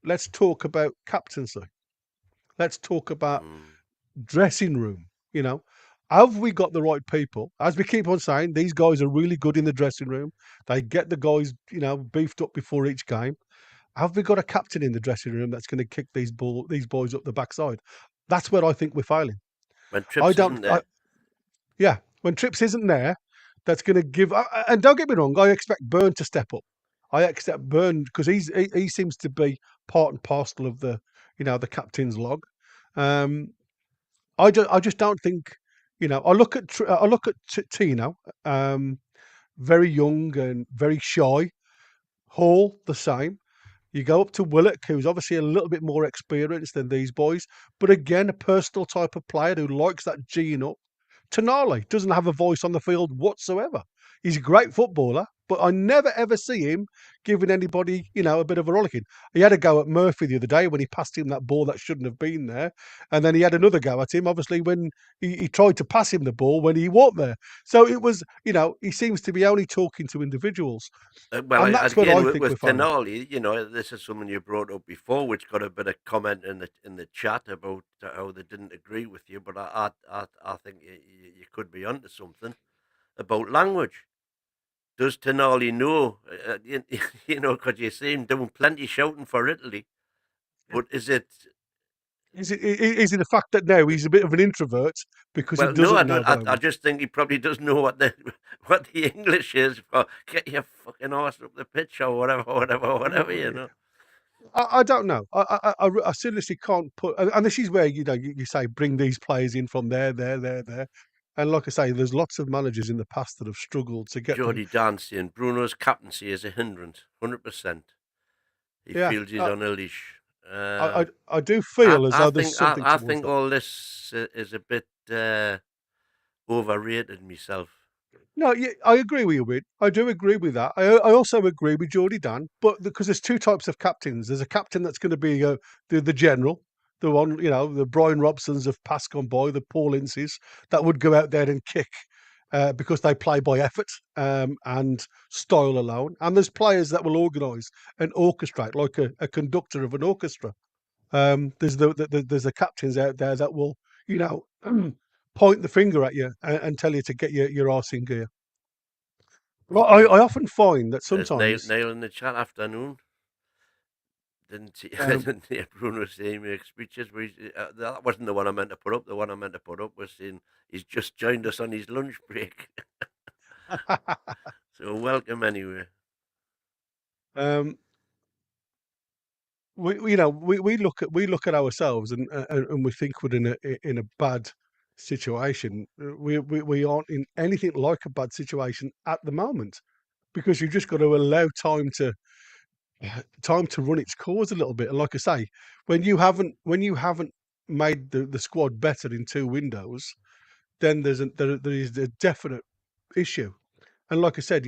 let's talk about captaincy. Let's talk about dressing room. Have we got the right people? As we keep on saying, these guys are really good in the dressing room. They get the guys, beefed up before each game. Have we got a captain in the dressing room that's going to kick these boys up the backside? That's where I think we're failing. When Trips isn't there. When Trips isn't there, that's going to give. And don't get me wrong, I expect Byrne to step up. I expect Byrne because he seems to be part and parcel of the the captain's log. I just don't think. I look at Tino, very young and very shy. Hall the same. You go up to Willock, who's obviously a little bit more experienced than these boys, but again, a personal type of player who likes that G'ing up. Tonali doesn't have a voice on the field whatsoever. He's a great footballer, but I never ever see him giving anybody, a bit of a rollicking. He had a go at Murphy the other day when he passed him that ball that shouldn't have been there, and then he had another go at him, obviously, when he tried to pass him the ball when he wasn't there. So it was, he seems to be only talking to individuals, Well, and that's what again, I think we're with finding. Tenali, this is something you brought up before, which got a bit of comment in the chat about how they didn't agree with you. But I think you could be onto something about language. Does Tenali know? Because you see him doing plenty shouting for Italy, but is it? Is it the fact that now he's a bit of an introvert because he Well, no, I doesn't know don't. very I much? just think he probably doesn't know what the what the English is for get your fucking arse up the pitch or whatever. I don't know. I seriously can't put. And this is where you say bring these players in from there, and like I say, there's lots of managers in the past that have struggled to get them. Geordie dancing. Bruno's captaincy is a hindrance, 100%. He Yeah, feels he's on a leash. I do feel as though there's something I towards think that. all this is a bit overrated myself. No, yeah, I agree with you, Wid. I do agree with that. I also agree with Geordie Dan, but because there's two types of captains. There's a captain that's going to be the general, the one, the Brian Robsons of past gone by, the Paul Inces that would go out there and kick because they play by effort and style alone. And there's players that will organise and orchestrate like a conductor of an orchestra. There's there's the captains out there that will, point the finger at you and tell you to get your arse in gear. Well, I often find that There's sometimes, Nail in the chat afternoon. Didn't see, um, didn't hear Bruno saying make speeches. That wasn't the one I meant to put up. The one I meant to put up was saying he's just joined us on his lunch break. So welcome anyway. um, we look at ourselves and we think we're in a bad situation. We aren't in anything like a bad situation at the moment because you've just got to allow time to run its course a little bit. And like I say, when you haven't made the squad better in two windows, then there is a definite issue. And like I said,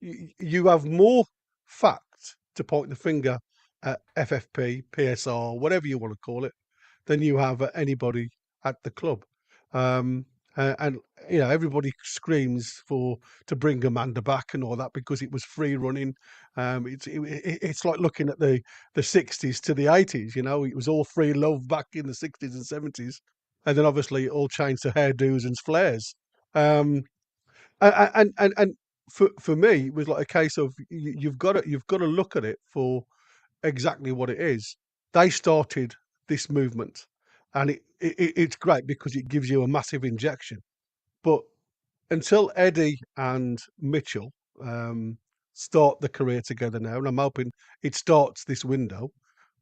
you have more facts to point the finger at FFP, PSR, whatever you want to call it, than you have at anybody at the club. Um, and everybody screams to bring Amanda back and all that because it was free running. It's like looking at the '60s to the '80s. It was all free love back in the '60s and '70s, and then obviously it all changed to hairdos and flares. Um, and for me, it was like a case of you've got to look at it for exactly what it is. They started this movement, and it's great because it gives you a massive injection. But until Eddie and Mitchell start the career together now, and I'm hoping it starts this window,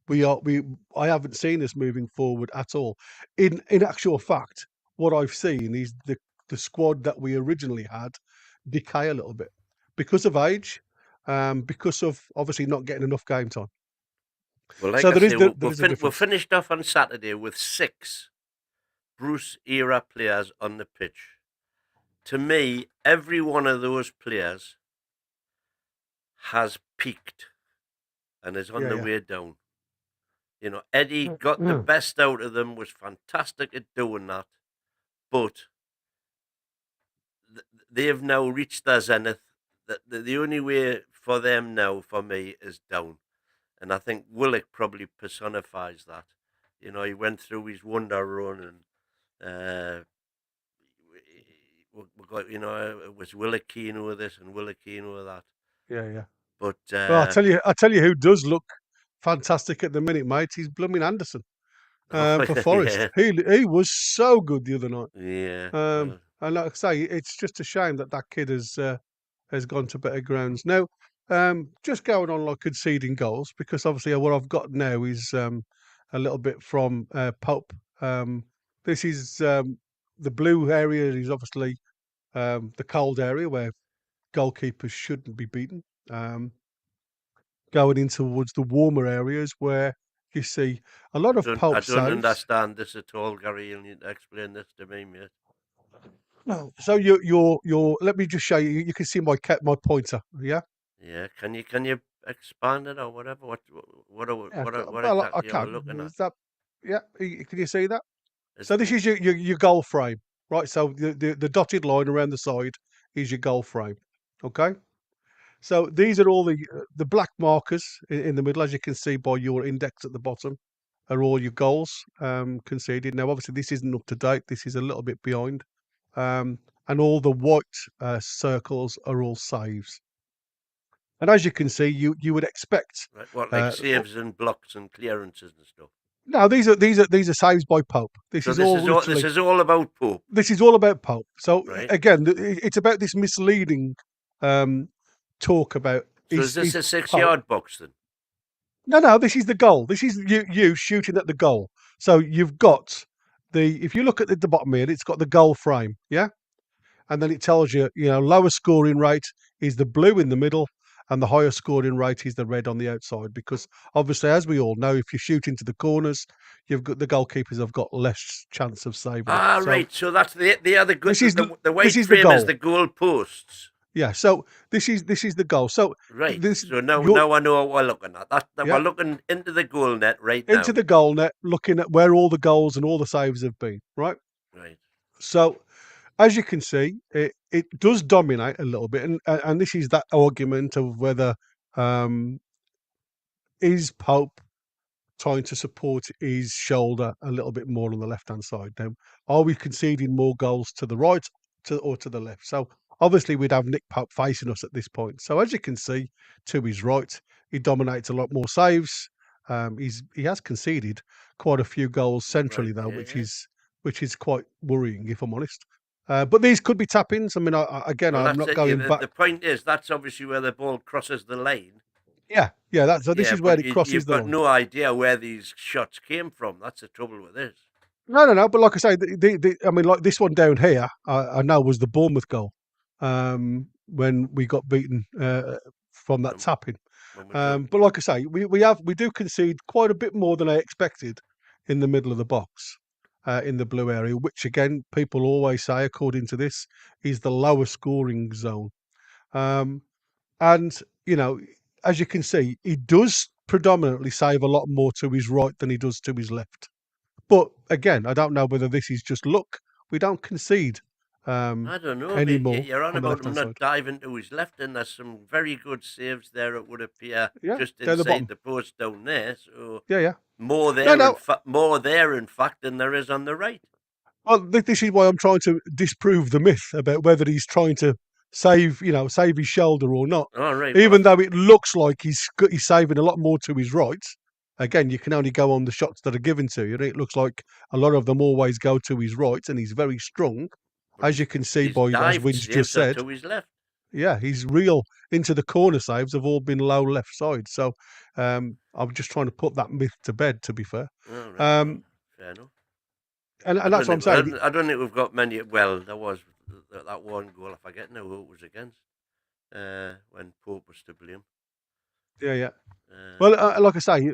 I haven't seen us moving forward at all. In actual fact, what I've seen is the squad that we originally had decay a little bit because of age, because of obviously not getting enough game time. Well, like So I there is say, there is a we're difference. finished off on Saturday with 6 Bruce era players on the pitch. To me, every one of those players has peaked and is on the Yeah, way down. Eddie got the best out of them, was fantastic at doing that, but they have now reached their zenith. The only way for them now, for me, is down. And I think Willock probably personifies that. He went through his wonder run and we got, it was Willockino with this and Willockino with that. yeah. But Well, I tell you who does look fantastic at the minute, mate. He's blooming Anderson for Forest. yeah, He was so good the other night. yeah. And like I say, it's just a shame that kid has gone to better grounds. Now, just going on like conceding goals because obviously what I've got now is a little bit from Pope. This is the blue area is obviously the cold area where goalkeepers shouldn't be beaten. Going in towards the warmer areas where you see a lot of I Pope don't saves. understand this at all, Gary. You need to explain this to me, mate. No. So your. Let me just show you. You can see my pointer. Yeah. Yeah. Can you expand it or whatever? Yeah. What Well, I exactly are we can. looking at? Is that? Yeah. Can you see that? Is So this is your goal frame, right? So the dotted line around the side is your goal frame. Okay. So these are all the black markers in the middle, as you can see by your index at the bottom, are all your goals conceded. Now, obviously, this isn't up to date. This is a little bit behind, and all the white circles are all saves. And as you can see, you would expect. right? What, like Uh, saves and blocks and clearances and stuff? no, these are saves by Pope. This So is all this literally. is all about Pope, This is all about Pope. So right? again, it's about this misleading talk about So is this is a Pope. six-yard box then? No. This is the goal. This is you shooting at the goal. So you've got if you look at the bottom here, it's got the goal frame, yeah, and then it tells you, lower scoring rate is the blue in the middle, and the higher scoring rate is the red on the outside. Because obviously, as we all know, if you shoot into the corners, you've got the goalkeepers have got less chance of saving it. Ah, So right. So that's the other good. this is The this white is the frame is goal. the goal posts. Yeah. So this is the goal. So Right. this So now you're I know what we're looking at. That we're yeah looking into the goal net right into now. the goal net, looking at where all the goals and all the saves have been. Right. Right. So as you can see, it does dominate a little bit, and this is that argument of whether is Pope trying to support his shoulder a little bit more on the left hand side. Now, are we conceding more goals to the right or to the left? So obviously we'd have Nick Pope facing us at this point. So as you can see, to his right, he dominates a lot more saves. He has conceded quite a few goals centrally Right. though, Yeah. Yeah. which is quite worrying if I'm honest. But these could be tap-ins. I mean, again, Well, I'm that's not it. Yeah, going back. the point is that's obviously where the ball crosses the line. Yeah. So this Yeah, is where but it crosses you've the got line. no idea where these shots came from. That's the trouble with this. No. But like I say, I mean, like this one down here, I know was the Bournemouth goal when we got beaten from that When, tapping. when we drew. But like I say, we do concede quite a bit more than I expected in the middle of the box, in the blue area, which again people always say, according to this, is the lower scoring zone. Um, and as you can see, he does predominantly save a lot more to his right than he does to his left. But again, I don't know whether this is just luck. We don't concede I don't know. anymore You're on on the about left him hand not side. diving to his left, and there's some very good saves there. It would appear Yeah, just down the inside bottom. the post down there. So Yeah. more No, there, no. more there, in fact, than there is on the right. Well, this is why I'm trying to disprove the myth about whether he's trying to save his shoulder or not. All right. Well, Even though it looks like he's saving a lot more to his right. Again, you can only go on the shots that are given to you. It looks like a lot of them always go to his right, and he's very strong, but as you can see his by as dived Win's just saves are said. to his left. Yeah, his real into the corner saves have all been low left side. So I'm just trying to put that myth to bed. To be fair, All right. Well, um, fair enough. and that's what I'm saying. I don't think we've got many. Well, there was that one goal. I forget now who it was against. When Pope was to blame. Yeah. Uh, Well, like I say,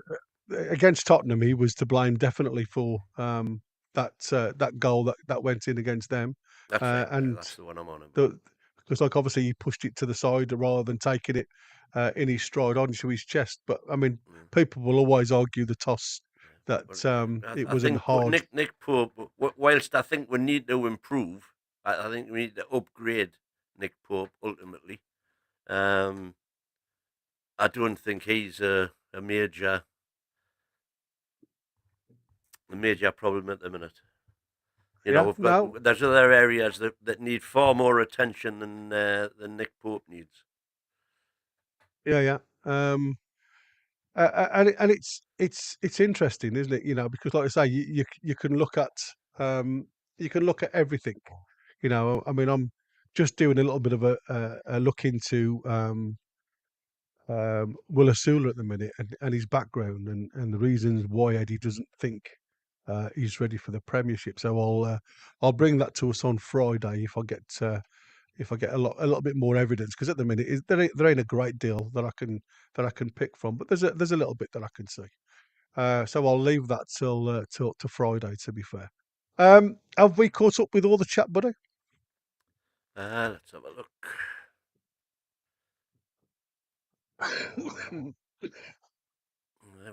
against Tottenham, he was to blame definitely for that goal that went in against them, that's right. Yeah, and that's the one I'm on about. because like obviously he pushed it to the side rather than taking it in his stride onto his chest. But I mean, people will always argue the toss that But it I wasn't think hard. Nick Pope, whilst I think we need to improve, I think we need to upgrade Nick Pope ultimately. I don't think he's a major problem at the minute. Yeah, no, there's other areas that need far more attention than Nick Pope needs. yeah. And it's interesting, isn't it? Because like I say, you can look at everything. I mean, I'm just doing a little bit of a look into Will Asula at the minute and his background and the reasons why Eddie doesn't think he's ready for the Premiership. So I'll bring that to us on Friday if I get a little bit more evidence, because at the minute there ain't a great deal that I can pick from, but there's a little bit that I can see. So I'll leave that till to Friday. To be fair, have we caught up with all the chat, buddy? Let's have a look.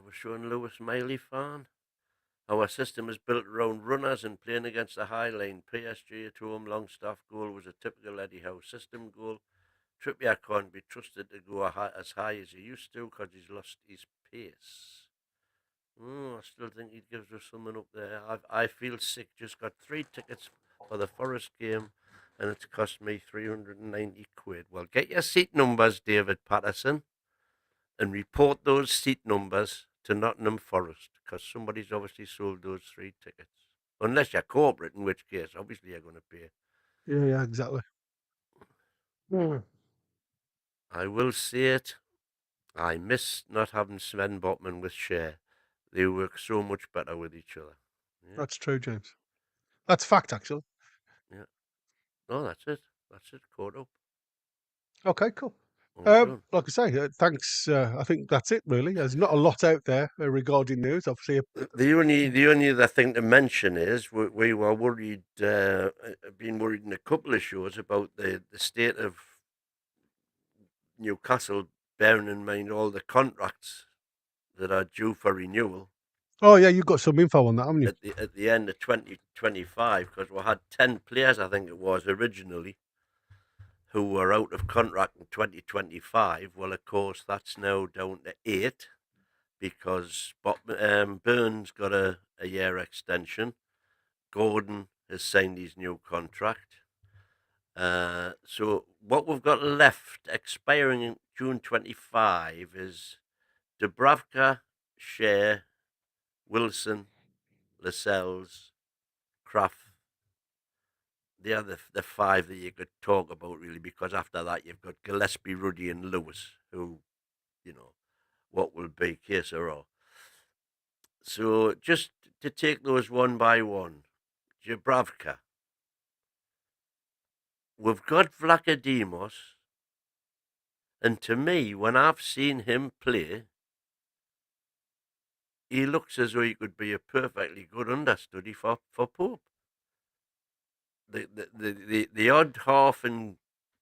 We're showing Lewis Miley fan. Our system is built around runners and playing against the high line. PSG at home, Longstaff goal was a typical Eddie Howe system goal. Trippier can't be trusted to go as high as he used to because he's lost his pace. I still think he gives us something up there. I feel sick. Just got 3 tickets for the Forest game, and it's cost me 390 quid. Well, get your seat numbers, David Patterson, and report those seat numbers to Nottingham Forest, because somebody's obviously sold those 3 tickets. Unless you're corporate, in which case, obviously, you're going to pay. Yeah, exactly. I will say it. I miss not having Sven Botman with Cher. They work so much better with each other. Yeah, That's true, James. That's fact, actually. yeah. No, that's it. That's it. Caught up. Okay, cool. All done. Like I say, thanks. I think that's it, really. There's not a lot out there regarding news. Obviously, The only other thing to mention is we were worried, been worried in a couple of shows about the state of Newcastle, bearing in mind all the contracts that are due for renewal oh yeah, you've got some info on that, haven't you? at the end of 2025, because we had 10 players, I think it was originally, who were out of contract in 2025. Well, of course, that's now down to 8 because Burns got a year extension. Gordon has signed his new contract. So what we've got left expiring in June 25 is Dubravka, Shea, Wilson, Lascelles, Kraft. The 5 that you could talk about, really, because after that you've got Gillespie, Ruddy and Lewis, who, what will be case or all. So just to take those one by one. Dubravka. We've got Vlachodimos, and to me, when I've seen him play, he looks as though he could be a perfectly good understudy for Pope. The odd half in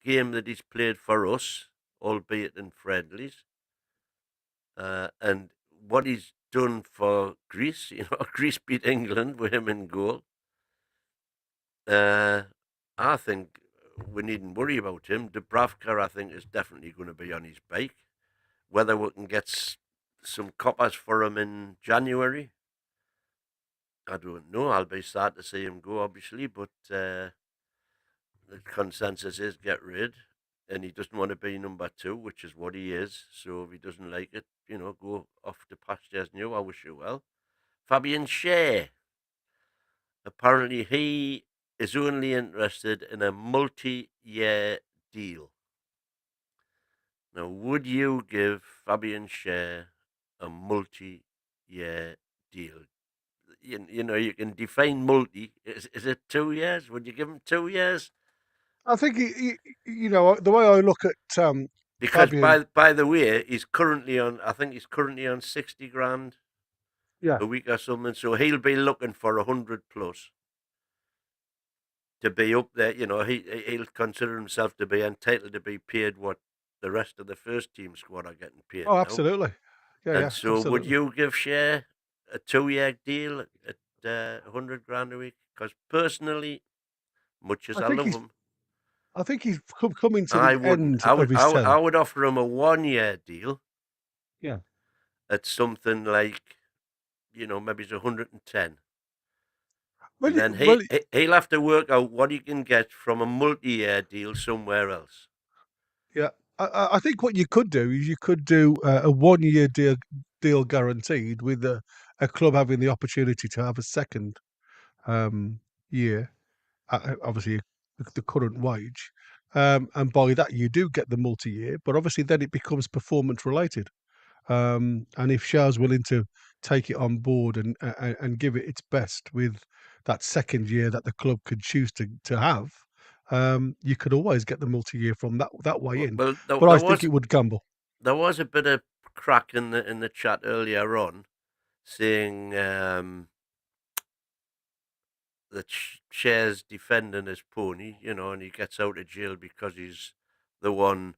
game that he's played for us, albeit in friendlies, and what he's done for Greece, Greece beat England with him in goal. I think we needn't worry about him. Dubravka, I think, is definitely going to be on his bike. Whether we can get some coppers for him in January, I don't know. I'll be sad to see him go, obviously, but the consensus is get rid, and he doesn't want to be number 2, which is what he is. So if he doesn't like it, go off to pastures new. I wish you well. Fabian Shea. Apparently, he is only interested in a multi-year deal. Now, would you give Fabian Shea a multi-year deal? You can define multi. Is it 2 years? Would you give him 2 years? I think the way I look at Because Fabian, by the way, I think he's currently on 60 grand yeah, a week or something. So he'll be looking for 100 plus to be up there. He'll consider himself to be entitled to be paid what the rest of the first team squad are getting paid oh, now. absolutely, And yeah, so, would absolutely. you give Shea a 2-year deal at 100 grand a week? Because personally, much as I I think love he's, him, I think he's coming to I the wouldn't. end of his I tether. would offer him a 1-year deal Yeah, at something like, maybe it's 110. well, And then he'll have to work out what he can get from a multi-year deal somewhere else. yeah. I think what you could do is you could do a 1-year deal guaranteed with a club having the opportunity to have a second year, obviously the current wage, and by that you do get the multi-year, but obviously then it becomes performance related. And if Shaw's willing to take it on board and give it its best with that second year that the club could choose to have, you could always get the multi-year from that way in. Well, But I think it would gamble. there was a bit of crack in the chat earlier on, saying that shares defending his pony, you know, and he gets out of jail because he's the one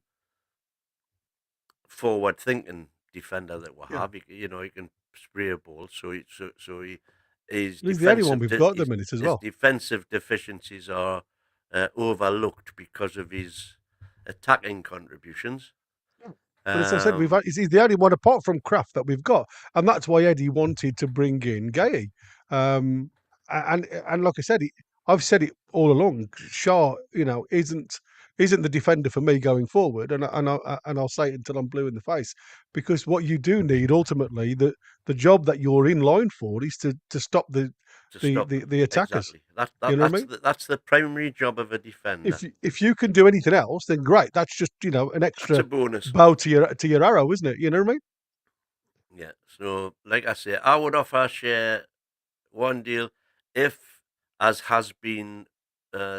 forward-thinking defender that we Yeah. have. You know, he can spray a ball, so his He's the only one defensive we've got at the minute as his well. defensive deficiencies are overlooked because of his attacking contributions. But as I said, Um, he's the only one apart from Kraft that we've got, and that's why Eddie wanted to bring in Gay. And like I said, I've said it all along. Shaw, isn't the defender for me going forward, and I'll say it until I'm blue in the face, because what you do need ultimately, the job that you're in line for is to stop the to the stop the, them. the attackers. Exactly. You know what I mean? That's the primary job of a defender. If you can do anything else, then great. That's just an That's a extra bonus. bow to your arrow, isn't it? You know what I mean? Yeah. So, like I say, I would offer share one deal if, as has been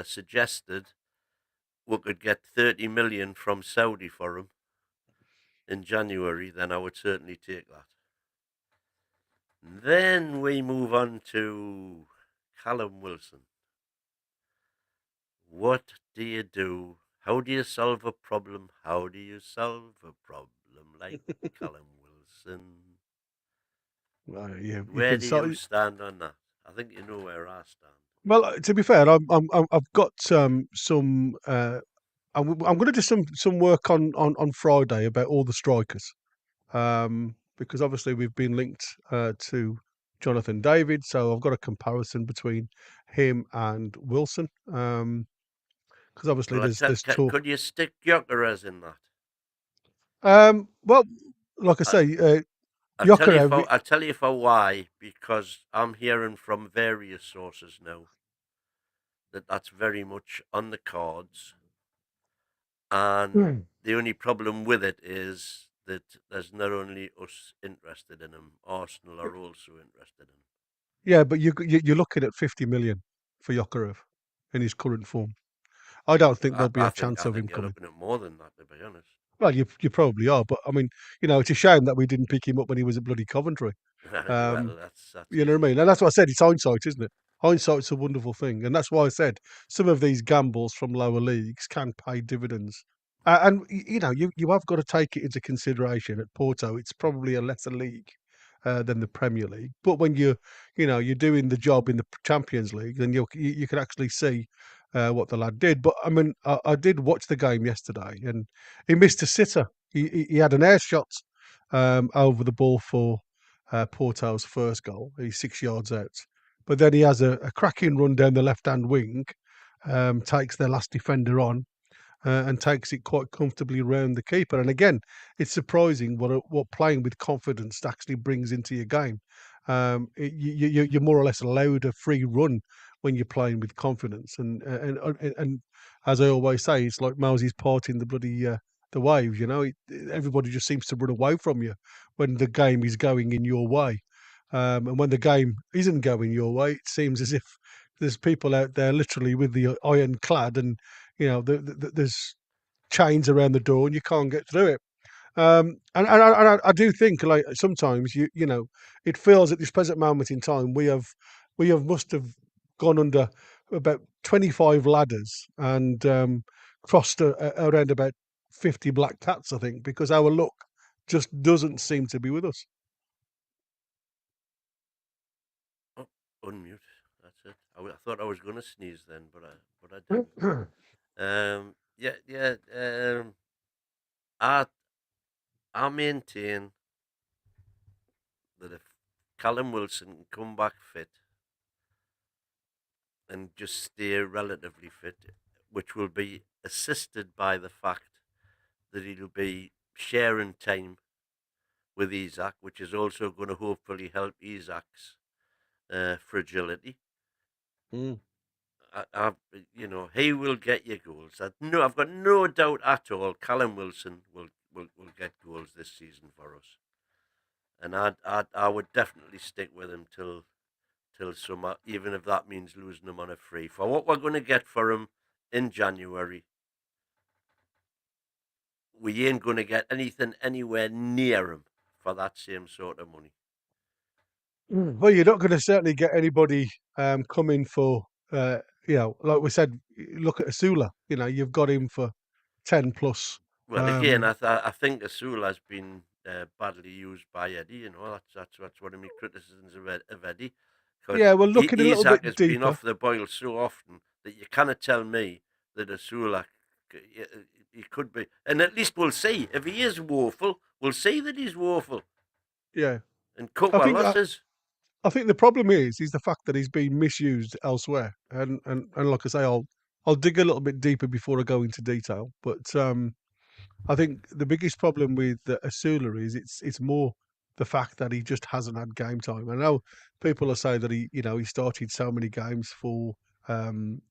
suggested, we could get 30 million from Saudi for him in January, then I would certainly take that. Then we move on to Callum Wilson. What do you do? How do you solve a problem? How do you solve a problem like Callum Wilson? Well, you Where can do so you stand on that? I think you know where I stand. well. To be fair, I've got some. I'm going to do some work on Friday about all the strikers, because obviously we've been linked to Jonathan David, so I've got a comparison between him and Wilson. Because obviously Well, there's talk. could you stick Gyökeres in that? Well, like I I, say, I'll Gyökeres. tell you for why, because I'm hearing from various sources now that that's very much on the cards, and the only problem with it is that there's not only us interested in him, Arsenal are also interested in him. Yeah, but you're looking at 50 million for Gyökeres in his current form. I don't think there'll be a chance I of him think you're coming. looking at more than that, to be honest. Well, you probably are, but I mean, it's a shame that we didn't pick him up when he was at bloody Coventry. Well, that's You know what I easy mean? to And that's say. what I said. It's hindsight, isn't it? Hindsight's a wonderful thing, and that's why I said some of these gambles from lower leagues can pay dividends. And you have got to take it into consideration. At Porto, it's probably a lesser league than the Premier League, but when you're doing the job in the Champions League, then you can actually see what the lad did. But I mean, I did watch the game yesterday, and he missed a sitter. He had an air shot over the ball for Porto's first goal. He's 6 yards out. But then he has a cracking run down the left-hand wing, takes their last defender on, and takes it quite comfortably around the keeper. And again, it's surprising what playing with confidence actually brings into your game. You're more or less allowed a free run when you're playing with confidence. And as I always say, it's like Moses parting the bloody the waves. Everybody just seems to run away from you when the game is going in your way. And when the game isn't going your way, it seems as if there's people out there literally with the ironclad, and there's chains around the door and you can't get through it. And I do think, like, sometimes it feels at this present moment in time we must have gone under about 25 ladders and crossed around about 50 black cats, I think, because our luck just doesn't seem to be with us. Oh, unmute. That's it. I thought I was going to sneeze then, but I didn't. Yeah. I I maintain that if Callum Wilson can come back fit and just stay relatively fit, which will be assisted by the fact that he'll be sharing time with Isak, which is also going to hopefully help Isak's fragility. He will get you goals. I've got no doubt at all. Callum Wilson will get goals this season for us, and I would definitely stick with him till summer, even if that means losing him on a free. For what we're going to get for him in January, we ain't going to get anything anywhere near him for that same sort of money. Well, you're not going to certainly get anybody coming for like we said, look at Asula. You've got him for 10 plus. Well, again, I think Asul has been badly used by Eddie. That's one of my criticisms of Eddie, because Yeah, well, looking a little Isak bit has been deeper. off the boil so often that you cannot tell me that Asul he could be, and at least we'll see if he is woeful. We'll see that he's woeful Yeah, and cut I our think losses. I think the problem is the fact that he's being misused elsewhere, and like I say, I'll dig a little bit deeper before I go into detail. But I think the biggest problem with Asula is it's more the fact that he just hasn't had game time. I know people are saying that he started so many games for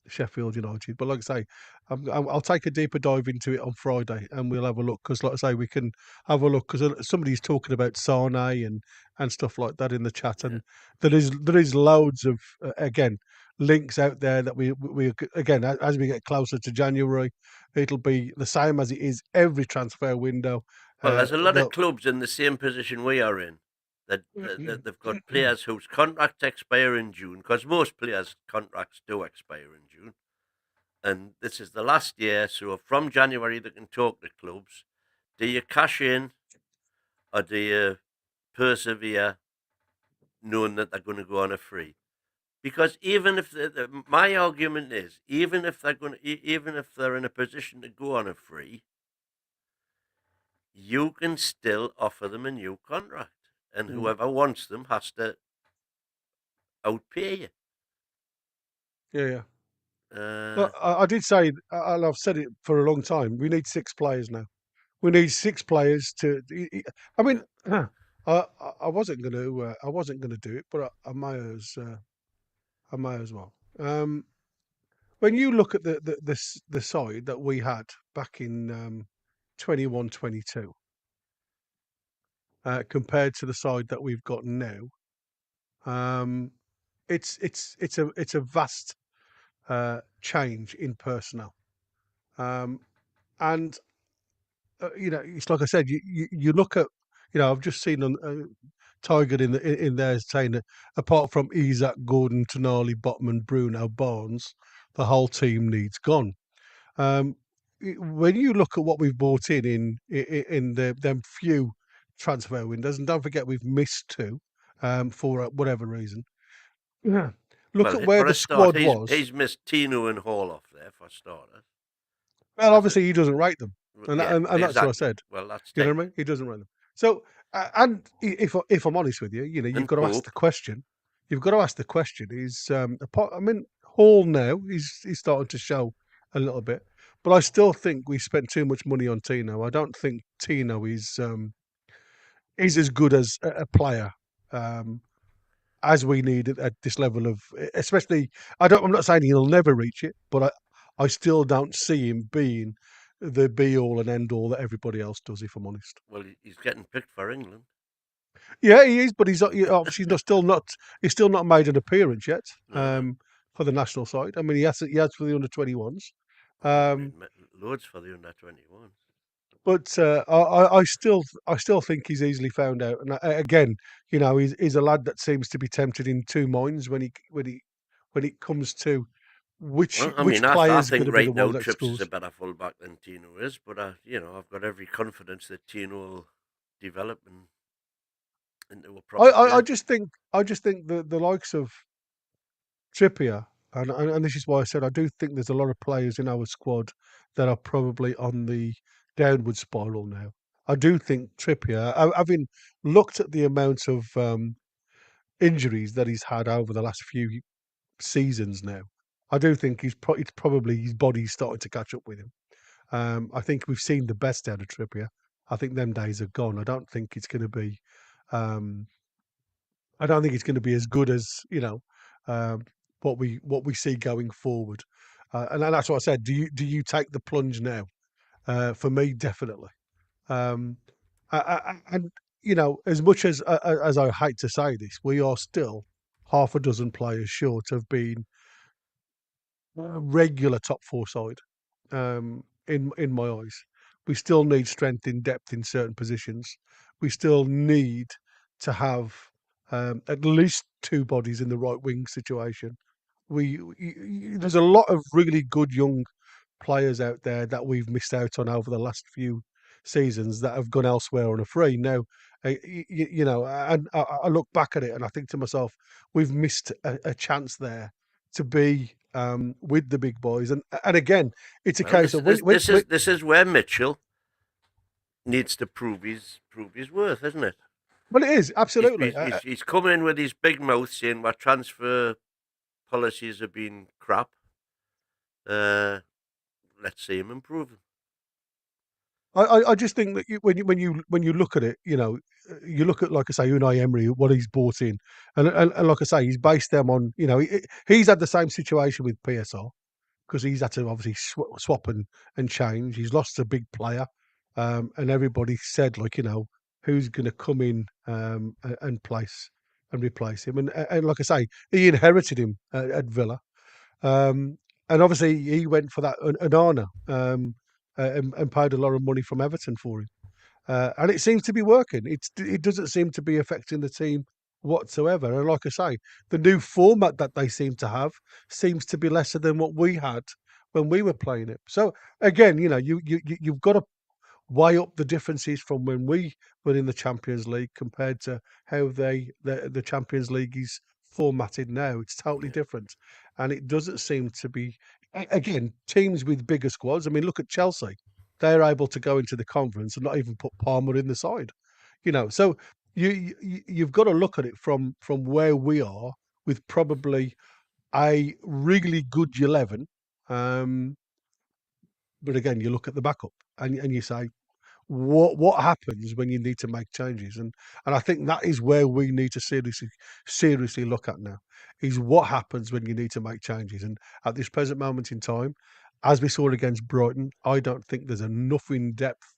Sheffield United, but like I say, I'll take a deeper dive into it on Friday, and we'll have a look, because like I say, we can have a look, because somebody's talking about Sane and stuff like that in the chat, Yeah. and there is loads of again links out there that we again, as we get closer to January, it'll be the same as it is every transfer window. Well, there's a lot of They'll clubs in the same position we are in, that they've got players whose contracts expire in June, because most players' contracts do expire in June. And this is the last year, so from January they can talk to clubs. Do you cash in, or do you persevere knowing that they're going to go on a free? Because even if my argument is, even if they're in a position to go on a free, you can still offer them a new contract, and whoever wants them has to outpay you. yeah. Uh, Well, I did say, and I've said it for a long time, we need 6 players now. We need 6 players to. I mean, I wasn't going to do it, but I may as well. When you look at the side that we had back in 21-22, compared to the side that we've got now, um, it's a vast change in personnel. And it's like I said, you look at, I've just seen on Tiger in there saying that apart from Isak, Gordon, Tonali, Botman, Bruno, Barnes, the whole team needs gone. When you look at what we've bought in them few transfer windows, and don't forget we've missed 2 for whatever reason. Yeah. Look well, at where for the a start, squad was. he's missed Tino and Hall off there for starters. Well, That's it. obviously he doesn't rate them, and Yeah, that's what I exactly. said. Well, that's You know taken. what I mean? He doesn't rate them. So, if I'm honest with you, you've And got to ask Pope. the question. You've got to ask the question: is Hall now he's starting to show a little bit, but I still think we spent too much money on Tino. I don't think Tino is as good as a player. As we need at this level of, especially, I'm not saying he'll never reach it, but I still don't see him being the be all and end all that everybody else does, if I'm honest. Well, he's getting picked for England. Yeah, he is, but he's obviously he's still not made an appearance yet No. for the national side. I mean, he has for the under-21s. Well, he's made loads for the under-21. But I still think he's easily found out. And again, he's a lad that seems to be tempted in 2 minds when it comes to which Well, I mean, I player's going think to be the right now one that Trips is scores. a better fullback than Tino is, but I've got every confidence that Tino will develop into a proper I player. just think the likes of Trippier, and this is why I said I do think there's a lot of players in our squad that are probably on the downward spiral now. I do think Trippier, having looked at the amount of injuries that he's had over the last few seasons now, I do think it's probably his body's starting to catch up with him. I think we've seen the best out of Trippier. I think them days are gone. I don't think it's going to be. Um, I don't think it's going to be as good as um, what we see going forward. And that's what I said. Do you take the plunge now? For me, definitely. Um, and as much as I hate to say this, we are still half a dozen players short of being a regular top 4 side. In my eyes, we still need strength in depth in certain positions. We still need to have at least 2 bodies in the right wing situation. there's a lot of really good young players out there that we've missed out on over the last few seasons that have gone elsewhere on a free. Now, and I look back at it and I think to myself, we've missed a chance there to be with the big boys. And again, it's a Well, case of when this is where Mitchell needs to prove his worth, isn't it? well, it is absolutely. He's come in with his big mouth saying our transfer policies have been crap. Let's see him improve them. I just think that when you look at it, you look at, like I say, Unai Emery, what he's brought in, and like I say, he's based them on, he's had the same situation with PSR because he's had to obviously swap and change. He's lost a big player, and everybody said, like, who's going to come in and replace him, and like I say, he inherited him at Villa. And obviously he went for that Onana, and paid a lot of money from Everton for him. And it seems to be working. It doesn't seem to be affecting the team whatsoever. And like I say, the new format that they seem to have seems to be lesser than what we had when we were playing it. So again, you've got to weigh up the differences from when we were in the Champions League compared to how the Champions League is formatted now. It's totally different, and it doesn't seem to be. Again, teams with bigger squads. I mean, look at Chelsea; they're able to go into the conference and not even put Palmer in the side. So you've got to look at it from where we are with probably a really good 11. But again, you look at the backup and you say, what happens when you need to make changes? And I think that is where we need to seriously look at now, is what happens when you need to make changes. And at this present moment in time, as we saw against Brighton, I don't think there's enough in depth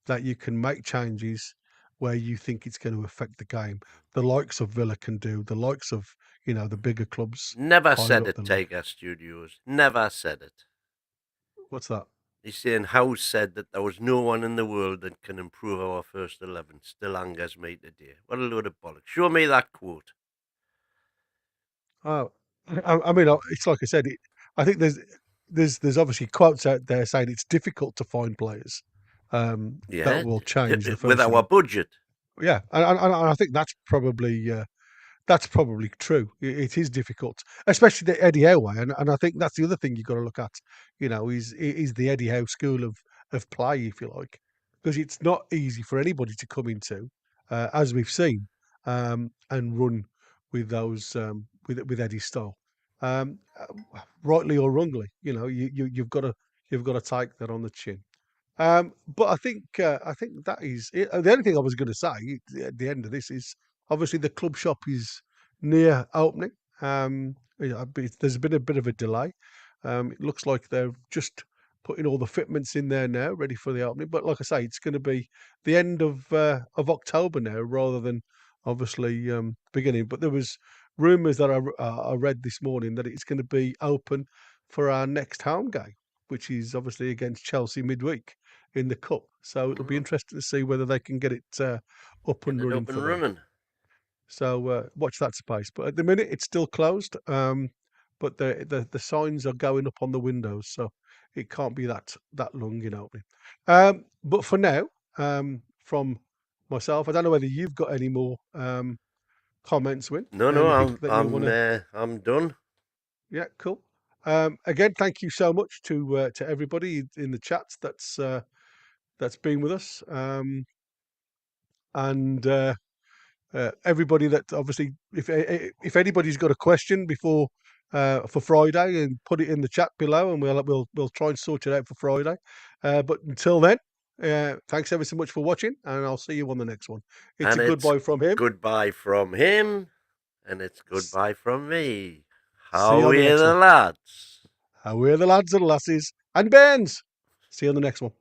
that you can make changes where you think it's going to affect the game. The likes of Villa can do, the likes of, the bigger clubs. Never higher said up it, the league. Tiger Studios. Never said it. What's that? He's saying House said that there was no one in the world that can improve our first 11. Still angers me today. What a load of bollocks. Show me that quote. Oh, I mean, it's like I said. I think there's obviously quotes out there saying it's difficult to find players that will change the with first our budget. Yeah, and I think that's probably true. It is difficult, especially the Eddie Howe way, and I think that's the other thing you've got to look at. Is the Eddie Howe school of play, if you like, because it's not easy for anybody to come into, as we've seen, and run with those with Eddie's style, rightly or wrongly. You've got to take that on the chin. But I think that is it. The only thing I was going to say at the end of this is obviously the club shop is near opening. There's been a bit of a delay. It looks like they're just putting all the fitments in there now, ready for the opening. But like I say, it's going to be the end of October now, rather than obviously beginning. But there was rumours that I read this morning that it's going to be open for our next home game, which is obviously against Chelsea midweek in the cup. So it'll be interesting to see whether they can get it up and running for them. So watch that space. But at the minute, it's still closed. But the signs are going up on the windows, so it can't be that long, But for now, from myself, I don't know whether you've got any more comments, Win. No, I'm done. Yeah, cool. Again, thank you so much to everybody in the chats that's been with us, and everybody that obviously, if anybody's got a question before for Friday, and put it in the chat below, and we'll try and sort it out for Friday. But until then, thanks ever so much for watching, and I'll see you on the next one. It's goodbye from him. Goodbye from him, and it's goodbye from me. How are the lads? How are the lads and lasses and Bairns? See you on the next one.